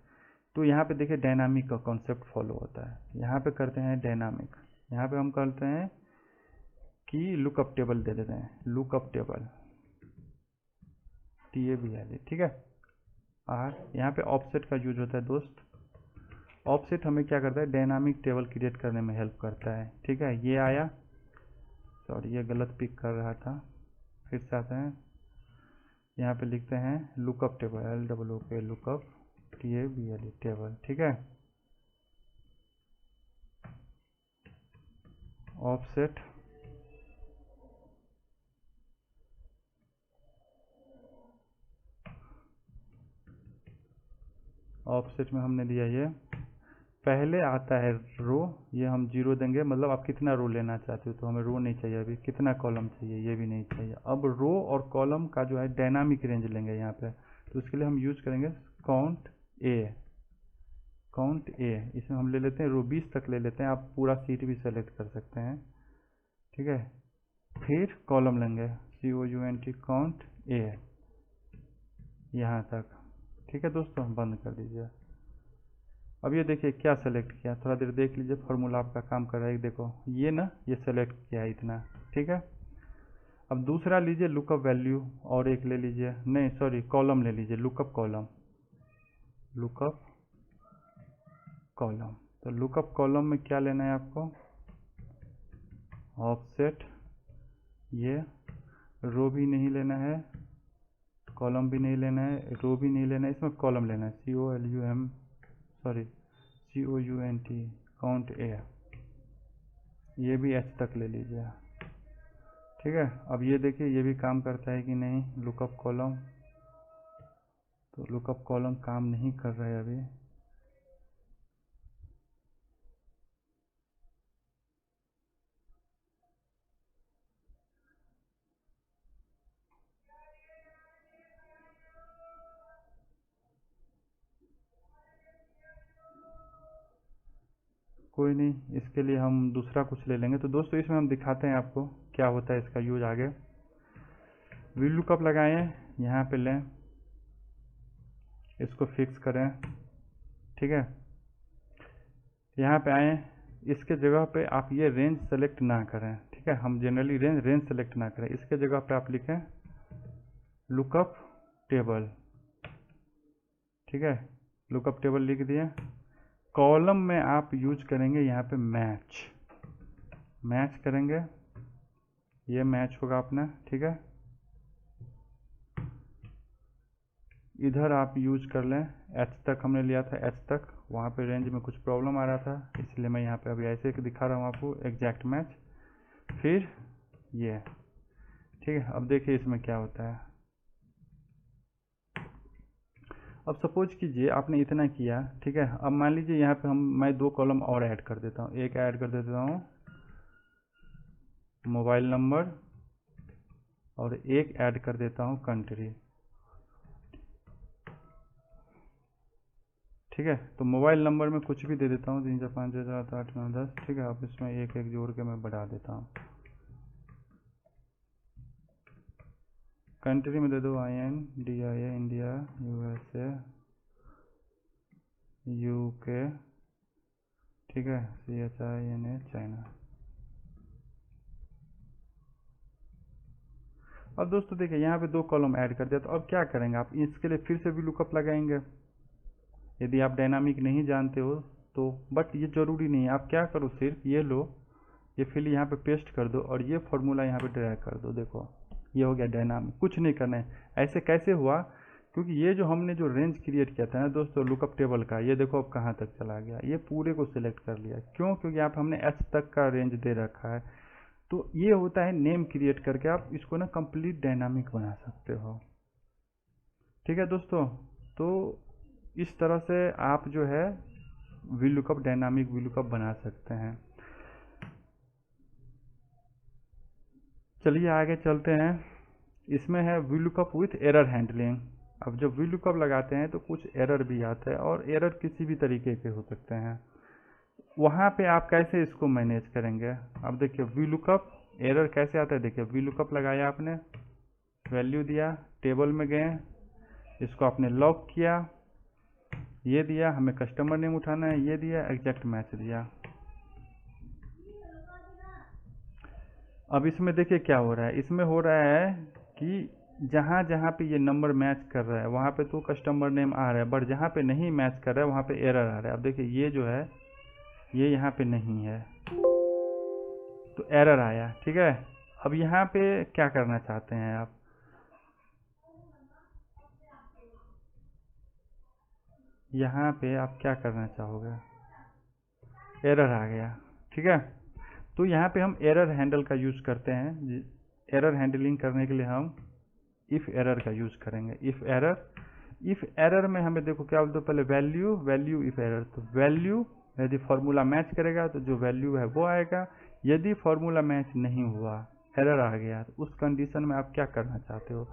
तो यहाँ पे देखिए डायनामिक का कॉन्सेप्ट फॉलो होता है। यहाँ पे करते हैं डायनामिक, यहाँ पे हम करते हैं कि लुकअप टेबल दे देते हैं, लुकअप टेबल TABL, ठीक है। और यहाँ पे ऑफसेट का यूज होता है दोस्त। ऑफसेट हमें क्या करता है, डायनामिक टेबल क्रिएट करने में हेल्प करता है, ठीक है। ये आया, सॉरी ये गलत पिक कर रहा था, फिर से आते हैं, यहाँ पे लिखते हैं lookup table, LOOK lookup TABL table, ठीक है। ऑफसेट ऑफसेट में हमने दिया ये, पहले आता है रो, ये हम 0 देंगे, मतलब आप कितना रो लेना चाहते हो। तो हमें रो नहीं चाहिए अभी, कितना कॉलम चाहिए ये भी नहीं चाहिए। अब रो और कॉलम का जो है डायनामिक रेंज लेंगे यहाँ पे। तो उसके लिए हम यूज करेंगे काउंट ए, काउंट ए। इसमें हम ले लेते हैं रो 20 तक ले लेते हैं, आप पूरा सीट भी सेलेक्ट कर सकते हैं, ठीक है। फिर कॉलम लेंगे COUNT काउंट ए, यहाँ तक, ठीक है दोस्तों। बंद कर दीजिए। अब ये देखिए क्या सेलेक्ट किया, थोड़ा देर देख लीजिए, फार्मूला आपका काम कर रहा है, देखो ये ना, ये सेलेक्ट किया है इतना, ठीक है। अब दूसरा लीजिए लुकअप वैल्यू, और एक ले लीजिए, नहीं सॉरी कॉलम ले लीजिए, लुकअप कॉलम, लुकअप कॉलम। तो लुकअप कॉलम में क्या लेना है आपको, ऑफसेट, ये रो भी नहीं लेना है, कॉलम भी नहीं लेना है, रो भी नहीं लेना है, इसमें कॉलम लेना है, COUNT काउंट ए, ये भी H तक ले लीजिए, ठीक है। अब ये देखिए ये भी काम करता है कि नहीं, लुकअप कॉलम, तो लुकअप कॉलम काम नहीं कर रहा है अभी। कोई नहीं, इसके लिए हम दूसरा कुछ ले लेंगे। तो दोस्तों इसमें हम दिखाते हैं आपको क्या होता है इसका यूज आगे। वी लुकअप लगाएं, यहाँ पे लें, इसको फिक्स करें, ठीक है। यहाँ पे आए, इसके जगह पे आप ये रेंज सेलेक्ट ना करें, ठीक है। हम जनरली रेंज सेलेक्ट ना करें, इसके जगह पे आप लिखें लुकअप टेबल, ठीक है। लुकअप टेबल लिख दिए। कॉलम में आप यूज करेंगे यहाँ पे मैच, मैच करेंगे, ये मैच होगा अपना, ठीक है। इधर आप यूज कर लें, H तक हमने लिया था, H तक, वहाँ पे रेंज में कुछ प्रॉब्लम आ रहा था, इसलिए मैं यहाँ पे अभी ऐसे दिखा रहा हूँ आपको एग्जैक्ट मैच। फिर ये, ठीक है। अब देखिए इसमें क्या होता है। अब सपोज कीजिए आपने इतना किया, ठीक है। अब मान लीजिए यहाँ पे मैं 2 कॉलम और ऐड कर देता हूँ, एक ऐड कर देता हूँ मोबाइल नंबर, और एक ऐड कर देता हूँ कंट्री, ठीक है। तो मोबाइल नंबर में कुछ भी दे देता हूँ, 3 4 5 6 7 8 9 10, ठीक है। अब इसमें एक एक जोड़ के मैं बढ़ा देता हूँ। कंट्री में दे दो INDIA, इंडिया, USA, UK, ठीक है, CHINA, चाइना। अब दोस्तों देखिए यहाँ पे 2 कॉलम ऐड कर दिया। तो अब क्या करेंगे आप, इसके लिए फिर से भी लुकअप लगाएंगे, यदि आप डायनामिक नहीं जानते हो तो। बट ये ज़रूरी नहीं है, आप क्या करो, सिर्फ ये लो, ये फिल यहाँ पे पेस्ट कर दो, और ये फार्मूला यहाँ पे ड्रैग कर दो, देखो ये हो गया डायनामिक। कुछ नहीं करना है। ऐसे कैसे हुआ क्योंकि ये जो हमने जो रेंज क्रिएट किया था ना दोस्तों लुकअप टेबल का, ये देखो अब कहाँ तक चला गया, ये पूरे को सिलेक्ट कर लिया। क्यों? क्योंकि आप हमने एच तक का रेंज दे रखा है। तो ये होता है नेम क्रिएट करके आप इसको ना कंप्लीट डायनामिक बना सकते हो। ठीक है दोस्तों, तो इस तरह से आप जो है वीलुकअप डायनामिक वीलुकअप बना सकते हैं। चलिए आगे चलते हैं। इसमें है वीलुकअप विथ एरर हैंडलिंग। अब जब वीलुकअप लगाते हैं तो कुछ एरर भी आता है, और एरर किसी भी तरीके के हो सकते हैं। वहाँ पे आप कैसे इसको मैनेज करेंगे? अब देखिए वीलुकअप एरर कैसे आता है। देखिए वीलुकअप लगाया आपने, वैल्यू दिया, टेबल में गए, इसको आपने लॉक किया, ये दिया, हमें कस्टमर नेम उठाना है, ये दिया, एग्जैक्ट मैच दिया। अब इसमें देखिए क्या हो रहा है। इसमें हो रहा है कि जहाँ जहाँ पे ये नंबर मैच कर रहा है वहाँ पे तो कस्टमर नेम आ रहा है, बट जहाँ पे नहीं मैच कर रहा है वहाँ पे एरर आ रहा है। अब देखिए ये जो है ये यहाँ पे नहीं है तो एरर आया। ठीक है, अब यहाँ पे क्या करना चाहते हैं आप? यहाँ पे आप क्या करना चाहोगे? एरर आ गया। ठीक है, तो यहाँ पे हम एरर हैंडल का यूज़ करते हैं। एरर हैंडलिंग करने के लिए हम इफ़ एरर का यूज़ करेंगे। इफ़ एरर में हमें देखो क्या बोलते हैं, पहले वैल्यू, वैल्यू इफ़ एरर। तो वैल्यू यदि फार्मूला मैच करेगा तो जो वैल्यू है वो आएगा। यदि फार्मूला मैच नहीं हुआ, एरर आ गया, तो उस कंडीशन में आप क्या करना चाहते हो?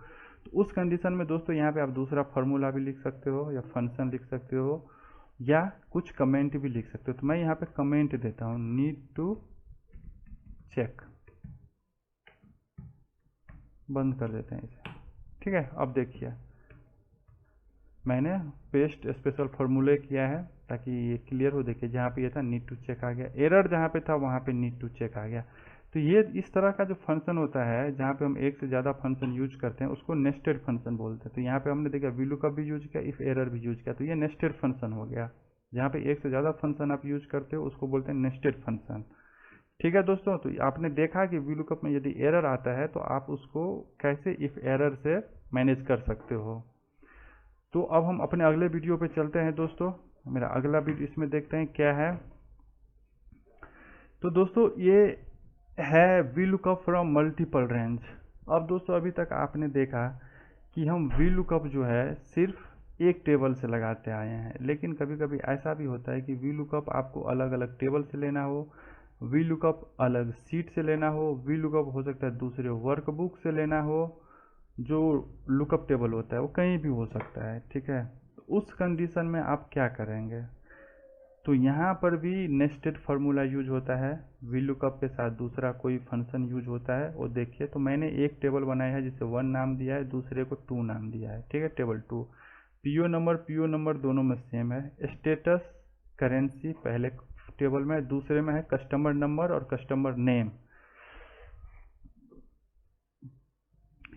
तो उस कंडीशन में दोस्तों यहाँ पे आप दूसरा फार्मूला भी लिख सकते हो, या फंक्शन लिख सकते हो, या कुछ कमेंट भी लिख सकते हो। तो मैं यहाँ पे कमेंट देता हूँ, नीड टू चेक, बंद कर देते हैं इसे। ठीक है, अब देखिए मैंने पेस्ट स्पेशल फार्मूले किया है ताकि ये क्लियर हो। देखिए जहाँ पे ये था नीड टू चेक आ गया, एरर जहाँ पे था वहाँ पे नीड टू चेक आ गया। तो ये इस तरह का जो फंक्शन होता है जहाँ पे हम एक से ज़्यादा फंक्शन यूज करते हैं उसको नेस्टेड फंक्शन बोलते हैं। तो यहाँ पे हमने देखा वीलुकअप भी यूज किया, इफ एरर भी यूज किया, तो ये नेस्टेड फंक्शन हो गया। जहाँ पे एक से ज़्यादा फंक्शन आप यूज करते हो उसको बोलते हैं नेस्टेड फंक्शन। ठीक है दोस्तों, तो आपने देखा कि वीलुकअप में यदि एरर आता है तो आप उसको कैसे इफ एरर से मैनेज कर सकते हो। तो अब हम अपने अगले वीडियो पे चलते हैं दोस्तों। मेरा अगला वीडियो इसमें देखते हैं क्या है। तो दोस्तों ये है वीलुकअप फ्रॉम मल्टीपल रेंज। अब दोस्तों अभी तक आपने देखा कि हम वीलुकअप जो है सिर्फ एक टेबल से लगाते आए हैं, लेकिन कभी कभी ऐसा भी होता है कि वीलुकअप आपको अलग अलग टेबल से लेना हो, वीलुकअप अलग सीट से लेना हो, वीलुकअप हो सकता है दूसरे वर्कबुक से लेना हो। जो लुकअप टेबल होता है वो कहीं भी हो सकता है। ठीक है, तो उस कंडीशन में आप क्या करेंगे? तो यहाँ पर भी नेस्टेड फार्मूला यूज होता है, वीलुकअप के साथ दूसरा कोई फंक्शन यूज होता है। वो देखिए, तो मैंने एक टेबल बनाया है जिसे 1 नाम दिया है, दूसरे को 2 नाम दिया है। ठीक है, टेबल 2, पीओ नंबर दोनों में सेम है। स्टेटस करेंसी पहले टेबल में, दूसरे में है कस्टमर नंबर और कस्टमर नेम।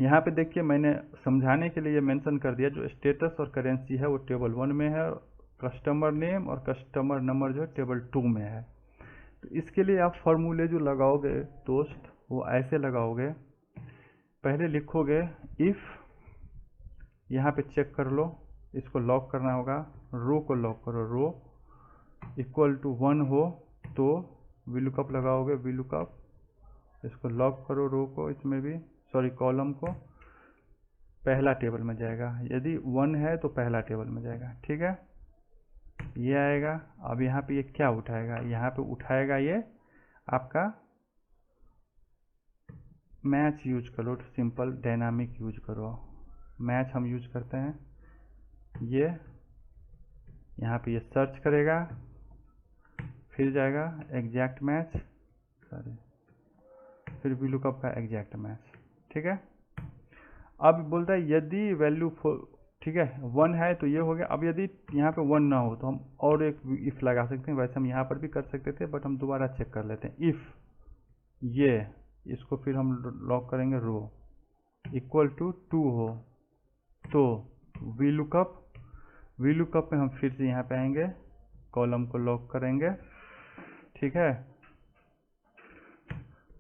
यहाँ पे देखिए मैंने समझाने के लिए मेंशन कर दिया, जो स्टेटस और करेंसी है वो टेबल 1 में है, कस्टमर नेम और कस्टमर नंबर जो है टेबल 2 में है। तो इसके लिए आप फॉर्मूले जो लगाओगे दोस्त वो ऐसे लगाओगे। पहले लिखोगे इफ़, यहाँ पे चेक कर लो, इसको लॉक करना होगा, रो को लॉक करो, रो इक्वल टू 1 हो तो वीलुकअप लगाओगे, वीलुकअप, इसको लॉक करो, रो को, इसमें भी सॉरी कॉलम को, पहला टेबल में जाएगा। यदि 1 है तो पहला टेबल में जाएगा। ठीक है, ये आएगा। अब यहाँ पे ये क्या उठाएगा? यहाँ पे उठाएगा ये आपका मैच यूज करो, सिंपल डायनामिक यूज करो। मैच हम यूज करते हैं, ये यहाँ पे ये सर्च करेगा, फिर जाएगा एग्जैक्ट मैच, सॉरी फिर वीलुकअप का एग्जैक्ट मैच। ठीक है, अब बोलता है यदि वैल्यू ठीक है 1 है तो ये हो गया। अब यदि यहाँ पे 1 ना हो तो हम और एक इफ लगा सकते हैं, वैसे हम यहाँ पर भी कर सकते थे, बट हम दोबारा चेक कर लेते हैं। इफ ये, इसको फिर हम लॉक करेंगे, रो इक्वल टू 2 हो तो वीलुकअप में हम फिर से यहाँ पे आएंगे, कॉलम को लॉक करेंगे। ठीक है,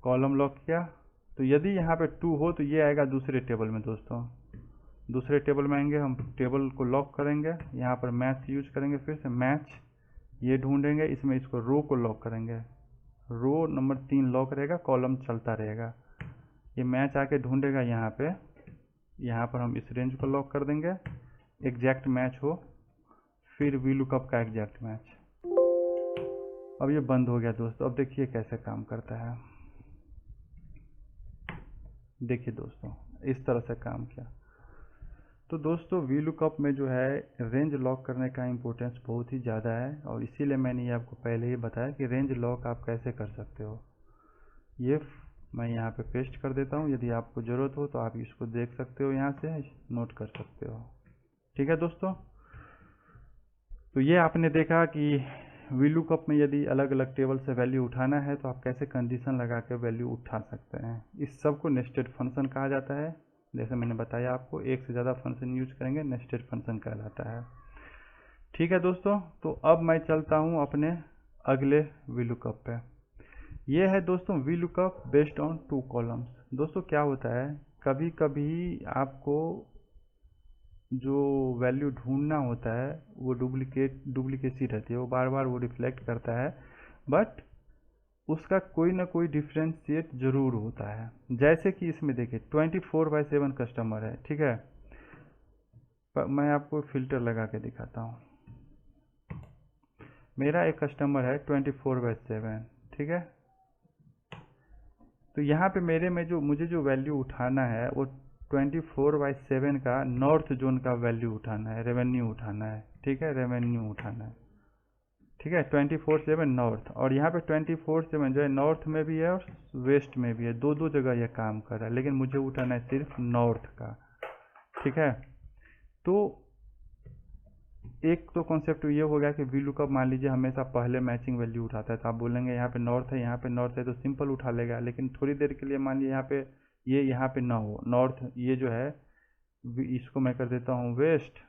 कॉलम लॉक किया, तो यदि यहाँ पे 2 हो तो ये आएगा दूसरे टेबल में दोस्तों, दूसरे टेबल में आएंगे, हम टेबल को लॉक करेंगे, यहाँ पर मैच यूज करेंगे, फिर से मैच, ये ढूंढेंगे, इसमें इसको रो को लॉक करेंगे, रो नंबर 3 लॉक रहेगा, कॉलम चलता रहेगा। ये मैच आके ढूंढेगा यहाँ पे, यहाँ पर हम इस रेंज को लॉक कर देंगे, एग्जैक्ट मैच हो, फिर वी लुकअप का एग्जैक्ट मैच। अब ये बंद हो गया दोस्तों। अब देखिए कैसे काम करता है। देखिए दोस्तों, इस तरह से काम किया। तो दोस्तों वी लुकअप में जो है रेंज लॉक करने का इम्पोर्टेंस बहुत ही ज़्यादा है, और इसीलिए मैंने ये आपको पहले ही बताया कि रेंज लॉक आप कैसे कर सकते हो। ये मैं यहाँ पे पेस्ट कर देता हूँ, यदि आपको ज़रूरत हो तो आप इसको देख सकते हो, यहाँ से नोट कर सकते हो। ठीक है दोस्तों, तो ये आपने देखा कि वी लुकअप में यदि अलग अलग टेबल से वैल्यू उठाना है तो आप कैसे कंडीशन लगा के वैल्यू उठा सकते हैं। इस सब को नेस्टेड फंक्शन कहा जाता है। जैसे मैंने बताया आपको, एक से ज़्यादा फंक्शन यूज करेंगे, नेस्टेड फंक्शन कहलाता है। ठीक है दोस्तों, तो अब मैं चलता हूँ अपने अगले वी लुकअप पे। ये है दोस्तों V lookup based on 2 columns. दोस्तों क्या होता है, कभी कभी आपको जो वैल्यू ढूंढना होता है वो डुप्लीकेसी रहती है, वो बार बार वो रिफ्लेक्ट करता है, बट उसका कोई ना कोई डिफ्रेंशिएट जरूर होता है। जैसे कि इसमें देखिए 24/7 कस्टमर है, ठीक है। मैं आपको फिल्टर लगा के दिखाता हूँ। मेरा एक कस्टमर है 24/7, ठीक है। तो यहाँ पे मेरे में जो मुझे जो वैल्यू उठाना है वो 24/7 का नॉर्थ जोन का वैल्यू उठाना है, रेवेन्यू उठाना है, ठीक है, रेवेन्यू उठाना है, ठीक है, 24/7 नॉर्थ। और यहाँ पे 24/7 जो है नॉर्थ में भी है और वेस्ट में भी है, दो दो जगह यह काम कर रहा है, लेकिन मुझे उठाना है सिर्फ नॉर्थ का, ठीक है। तो एक तो कॉन्सेप्ट ये हो गया कि वी लुकअप मान लीजिए हमेशा पहले मैचिंग वैल्यू उठाता है, तो आप बोलेंगे यहाँ पे नॉर्थ है, यहाँ पे नॉर्थ है, तो सिंपल उठा लेगा। लेकिन थोड़ी देर के लिए मान लीजिए यहाँ पे ये यहाँ पे ना हो, नॉर्थ ये जो है इसको मैं कर देता हूँ वेस्ट,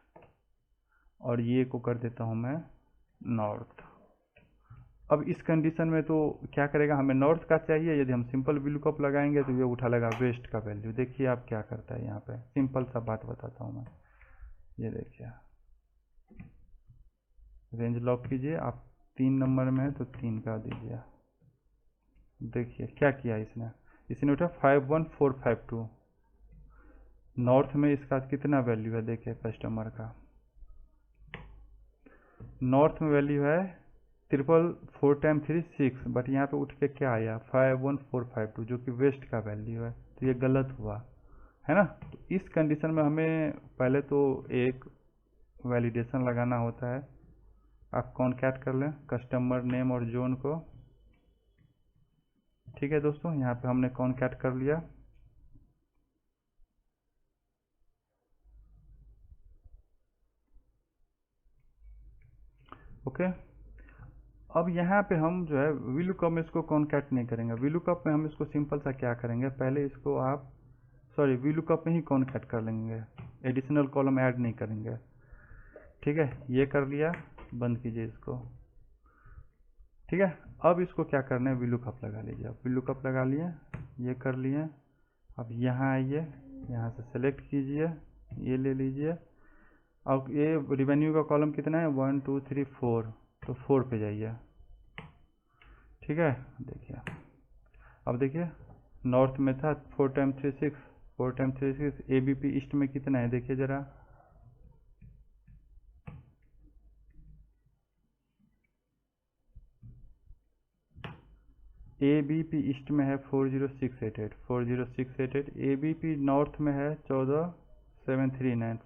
और ये को कर देता हूँ मैं नॉर्थ। अब इस कंडीशन में तो क्या करेगा, हमें नॉर्थ का चाहिए, यदि हम सिंपल वी लुकअप लगाएंगे तो ये उठा लेगा वेस्ट का वैल्यू। देखिए आप क्या करता है, यहाँ पे सिंपल सा बात बताता हूँ मैं। ये देखिए, रेंज लॉक कीजिए, आप 3 नंबर में है तो 3 का दीजिए। देखिए क्या किया इसने उठा 51452। नॉर्थ में इसका कितना वैल्यू है, देखिए कस्टमर का नॉर्थ में वैल्यू है 444 टाइम 3 6, बट यहाँ पे उठ के क्या आया 51452, जो कि वेस्ट का वैल्यू है। तो ये गलत हुआ है ना। तो इस कंडीशन में हमें पहले तो एक वैलिडेशन लगाना होता है। आप कॉन्कैट कर लें कस्टमर नेम और जोन को, ठीक है दोस्तों। यहाँ पे हमने कॉन्कैट कर लिया। ओके, अब यहाँ पे हम जो है वी लुकअप में इसको कॉन्कैट नहीं करेंगे। वी लुकअप में हम इसको सिंपल सा क्या करेंगे, पहले इसको आप वी लुकअप में ही कॉन्कैट कर लेंगे, एडिशनल कॉलम ऐड नहीं करेंगे, ठीक है। ये कर लिया, बंद कीजिए इसको, ठीक है। अब इसको क्या करना है, वी लुकअप लगा लीजिए। आप वी लुकअप लगा लिए, ये कर लिए। अब यहाँ आइए, यहाँ से सेलेक्ट कीजिए, ये ले लीजिए। अब ये रिवेन्यू का कॉलम कितना है 1 2 3 4, तो 4 पे जाइए, ठीक है। देखिए अब देखिए नॉर्थ में था 4 टाइम 3 6, 4 टाइम 3 6। ABP ईस्ट में कितना है देखिए ज़रा, ABP ईस्ट में है 40688, 40688। ABP नॉर्थ में है 14739,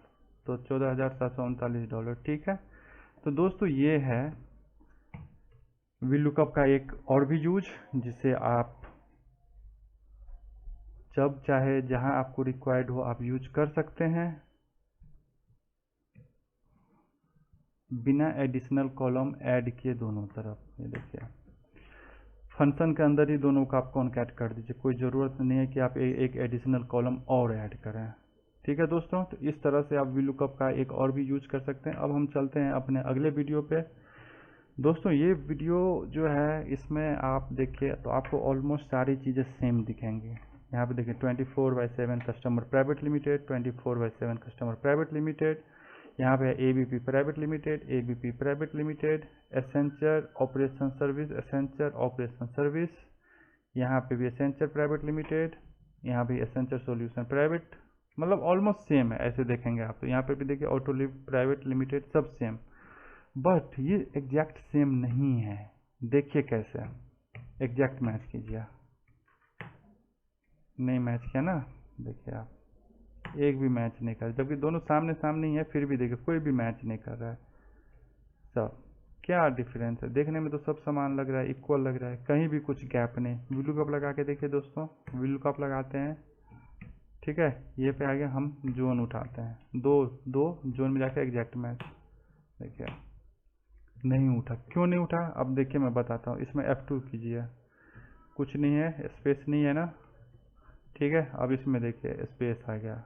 तो $14,739, ठीक है। तो दोस्तों ये है वी लुकअप का एक और भी यूज, जिसे आप जब चाहे जहां आपको रिक्वायर्ड हो आप यूज कर सकते हैं, बिना एडिशनल कॉलम ऐड किए दोनों तरफ। ये देखिए फंक्शन के अंदर ही दोनों का आप कॉन्कैट कर दीजिए, कोई ज़रूरत नहीं है कि आप एक एडिशनल कॉलम और ऐड करें, ठीक है दोस्तों। तो इस तरह से आप वी लुकअप का एक और भी यूज कर सकते हैं। अब हम चलते हैं अपने अगले वीडियो पे। दोस्तों ये वीडियो जो है इसमें आप देखिए तो आपको ऑलमोस्ट सारी चीज़ें सेम दिखेंगी, यहाँ पे देखिए 24/7 customer private limited, 24/7 customer private limited. यहाँ पे ABP private limited, ABP private limited, Accenture operation service, Accenture operation service. यहाँ पे भी एसेंचर प्राइवेट लिमिटेड, यहाँ भी एसेंचर सॉल्यूशन प्राइवेट, मतलब ऑलमोस्ट सेम है ऐसे देखेंगे आप। तो यहाँ पे भी देखिए ऑटोलिव प्राइवेट लिमिटेड, सब सेम, बट ये एग्जैक्ट सेम नहीं है। देखिए कैसे एग्जैक्ट मैच कीजिए, नहीं मैच किया ना, देखिए आप एक भी मैच नहीं कर रहा, जबकि दोनों सामने सामने ही है, फिर भी देखिए कोई भी मैच नहीं कर रहा है। सब क्या डिफरेंस है, देखने में तो सब समान लग रहा है, इक्वल लग रहा है, कहीं भी कुछ गैप नहीं। विलू कप लगा के देखिए दोस्तों, विलू कप लगाते हैं, ठीक है, ये पे आगे हम जोन उठाते हैं, दो दो जोन में जाके एग्जैक्ट मैच, देखिए नहीं उठा। क्यों नहीं उठा, अब देखिए मैं बताता हूँ। इसमें F2 कीजिए, कुछ नहीं है, स्पेस नहीं है ना, ठीक है। अब इसमें देखिए स्पेस आ गया,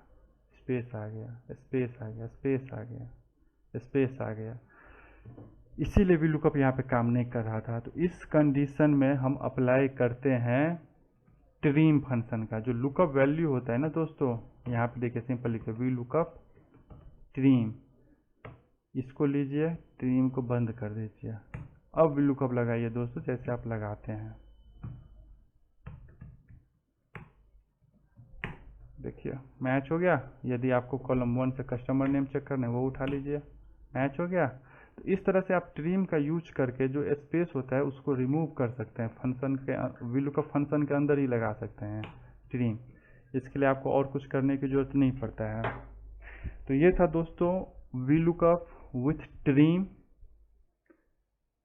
स्पेस आ गया, स्पेस आ गया, स्पेस आ गया, स्पेस आ गया, इसीलिए भी लुकअप यहाँ पे काम नहीं कर रहा था। तो इस कंडीशन में हम अप्लाई करते हैं ट्रिम फंक्शन का, जो लुकअप वैल्यू होता है ना दोस्तों, यहाँ पे देखिए सिंपल लिखे वी लुकअप ट्रिम, इसको लीजिए, ट्रिम को बंद कर दीजिए। अब वी लुकअप लगाइए दोस्तों, जैसे आप लगाते हैं, देखिए मैच हो गया। यदि आपको कॉलम 1 से कस्टमर नेम चेक करना है वो उठा लीजिए, मैच हो गया। तो इस तरह से आप ट्रिम का यूज करके जो स्पेस होता है उसको रिमूव कर सकते हैं, फंक्शन के VLOOKUP फंक्शन के अंदर ही लगा सकते हैं ट्रिम। इसके लिए आपको और कुछ करने की जरूरत नहीं पड़ता है। तो ये था दोस्तों VLOOKUP विथ ट्रिम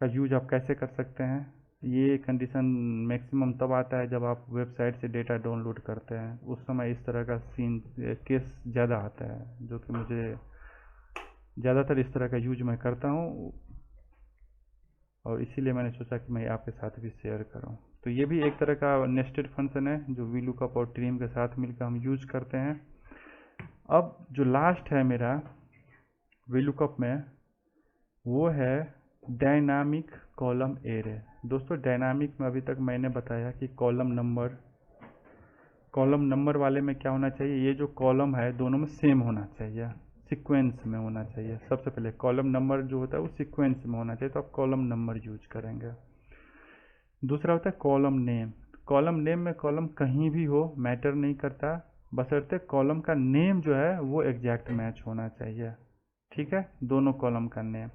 का यूज आप कैसे कर सकते हैं। ये कंडीशन मैक्सिमम तब आता है जब आप वेबसाइट से डेटा डाउनलोड करते हैं, उस समय इस तरह का सीन केस ज़्यादा आता है, जो कि मुझे ज़्यादातर इस तरह का यूज मैं करता हूँ, और इसीलिए मैंने सोचा कि मैं आपके साथ भी शेयर करूँ। तो ये भी एक तरह का नेस्टेड फंक्शन है जो VLOOKUP और ट्रिम के साथ मिलकर हम यूज करते हैं। अब जो लास्ट है मेरा VLOOKUP में, वो है डायनामिक कॉलम एरे। दोस्तों डायनामिक में अभी तक मैंने बताया कि कॉलम नंबर वाले में क्या होना चाहिए, ये जो कॉलम है दोनों में सेम होना चाहिए, सीक्वेंस में होना चाहिए। सबसे पहले कॉलम नंबर जो होता है वो सीक्वेंस में होना चाहिए, तो आप कॉलम नंबर यूज करेंगे। दूसरा होता है कॉलम नेम। कॉलम नेम में कॉलम कहीं भी हो मैटर नहीं करता, बशर्ते कॉलम का नेम जो है वो एग्जैक्ट मैच होना चाहिए, ठीक है, दोनों कॉलम का नेम।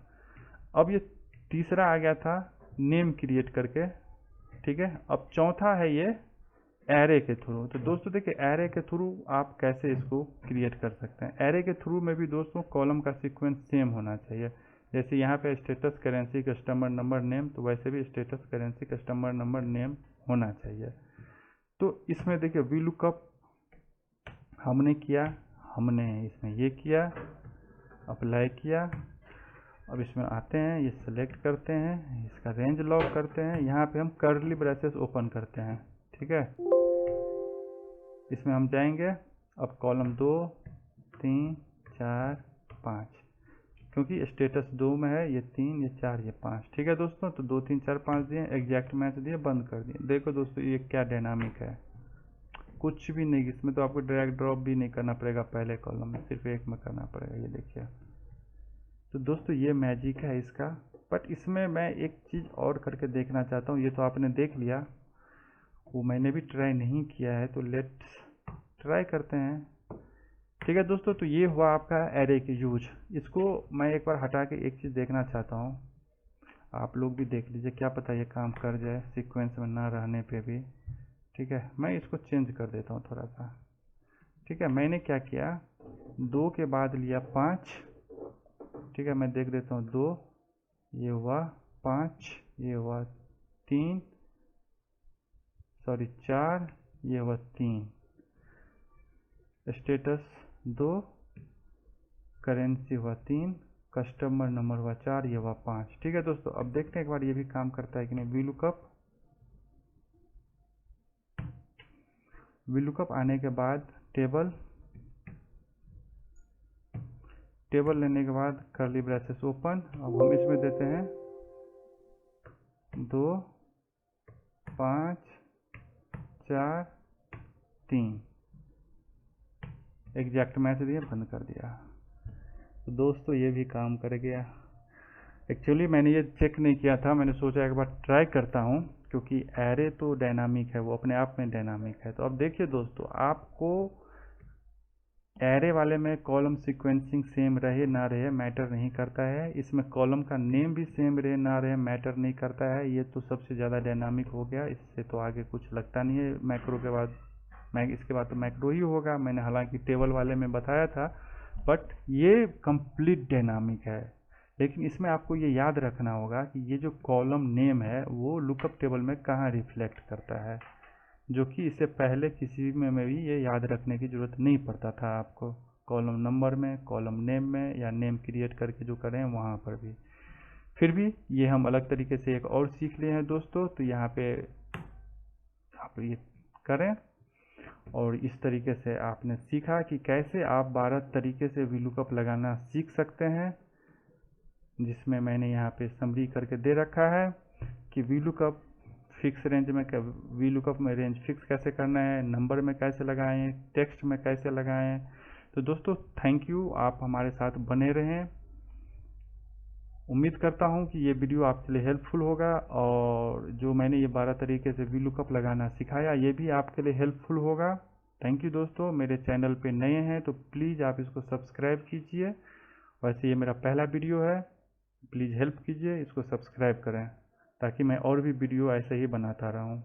अब ये तीसरा आ गया था नेम क्रिएट करके, ठीक है। अब चौथा है ये एरे के थ्रू। तो दोस्तों देखिए एरे के थ्रू आप कैसे इसको क्रिएट कर सकते हैं। एरे के थ्रू में भी दोस्तों कॉलम का सीक्वेंस सेम होना चाहिए। जैसे यहाँ पे status currency customer number name, तो वैसे भी status currency customer number name होना चाहिए। तो इसमें देखिए VLOOKUP हमने किया, हमने इसमें ये किया, अप्लाई किया। अब इसमें आते हैं, ये सिलेक्ट करते हैं, इसका रेंज लॉक करते हैं, यहाँ पे हम कर्ली ब्रेसेस ओपन करते हैं, ठीक है। इसमें हम जाएंगे, अब कॉलम 2 3 4 5, क्योंकि स्टेटस 2 में है, ये 3 ये 4 ये 5, ठीक है दोस्तों। तो 2 3 4 5 दिए, एग्जैक्ट मैच दिए, बंद कर दिए। देखो दोस्तों ये क्या डायनामिक है, कुछ भी नहीं, इसमें तो आपको ड्रैग ड्रॉप भी नहीं करना पड़ेगा पहले कॉलम में, सिर्फ एक में करना पड़ेगा, ये देखिए। तो दोस्तों ये मैजिक है इसका। बट इसमें मैं एक चीज़ और करके देखना चाहता हूँ। ये तो आपने देख लिया, वो मैंने भी ट्राई नहीं किया है, तो लेट्स ट्राई करते हैं, ठीक है दोस्तों। तो ये हुआ आपका एरे की यूज। इसको मैं एक बार हटा के एक चीज़ देखना चाहता हूँ, आप लोग भी देख लीजिए, क्या पता ये काम कर जाए सीक्वेंस में ना रहने पे भी, ठीक है। मैं इसको चेंज कर देता हूँ थोड़ा सा, ठीक है। मैंने क्या किया, 2 के बाद लिया 5, ठीक है। मैं देख देता हूँ 2, ये हुआ 5, ये हुआ 3, सॉरी 4, ये हुआ 3, स्टेटस 2, करेंसी हुआ 3, कस्टमर नंबर हुआ 4, ये हुआ 5, ठीक है दोस्तों। अब देखते हैं एक बार ये भी काम करता है कि नहीं। VLOOKUP आने के बाद टेबल लेने के बाद कर्ली ब्रेसेस ओपन। अब हम इसमें देते हैं 2 5 4 3 एग्जैक्ट मैच दिया, बंद कर दिया। तो दोस्तों ये भी काम कर गया। एक्चुअली मैंने ये चेक नहीं किया था, मैंने सोचा एक बार ट्राई करता हूँ, क्योंकि एरे तो डायनामिक है, वो अपने आप में डायनामिक है। तो अब देखिए दोस्तों, आपको एरे वाले में कॉलम सीक्वेंसिंग सेम रहे ना रहे मैटर नहीं करता है, इसमें कॉलम का नेम भी सेम रहे ना रहे मैटर नहीं करता है। ये तो सबसे ज़्यादा डायनामिक हो गया, इससे तो आगे कुछ लगता नहीं है। मैक्रो के बाद इसके बाद तो मैक्रो ही होगा। मैंने हालांकि टेबल वाले में बताया था, बट ये कंप्लीट डायनामिक है। लेकिन इसमें आपको ये याद रखना होगा कि ये जो कॉलम नेम है वो लुकअप टेबल में कहाँ रिफ्लेक्ट करता है, जो कि इससे पहले किसी में भी ये याद रखने की ज़रूरत नहीं पड़ता था आपको। कॉलम नंबर में, कॉलम नेम में, या नेम क्रिएट करके जो करें वहाँ पर भी। फिर भी ये हम अलग तरीके से एक और सीख लिए हैं दोस्तों। तो यहाँ पे आप ये करें, और इस तरीके से आपने सीखा कि कैसे आप 12 तरीके से वीलुकअप लगाना सीख सकते हैं, जिसमें मैंने यहाँ पे समरी करके दे रखा है कि वीलुकअप फिक्स रेंज में, वीलुकअप में रेंज फिक्स कैसे करना है, नंबर में कैसे लगाएं, टेक्स्ट में कैसे लगाएं। तो दोस्तों थैंक यू, आप हमारे साथ बने रहें। उम्मीद करता हूँ कि ये वीडियो आपके लिए हेल्पफुल होगा, और जो मैंने ये 12 तरीके से वीलुकअप लगाना सिखाया ये भी आपके लिए हेल्पफुल होगा। थैंक यू दोस्तों। मेरे चैनल पे नए हैं तो प्लीज़ आप इसको सब्सक्राइब कीजिए। वैसे ये मेरा पहला वीडियो है, प्लीज़ हेल्प कीजिए, इसको सब्सक्राइब करें ताकि मैं और भी वीडियो ऐसे ही बनाता रहूँ।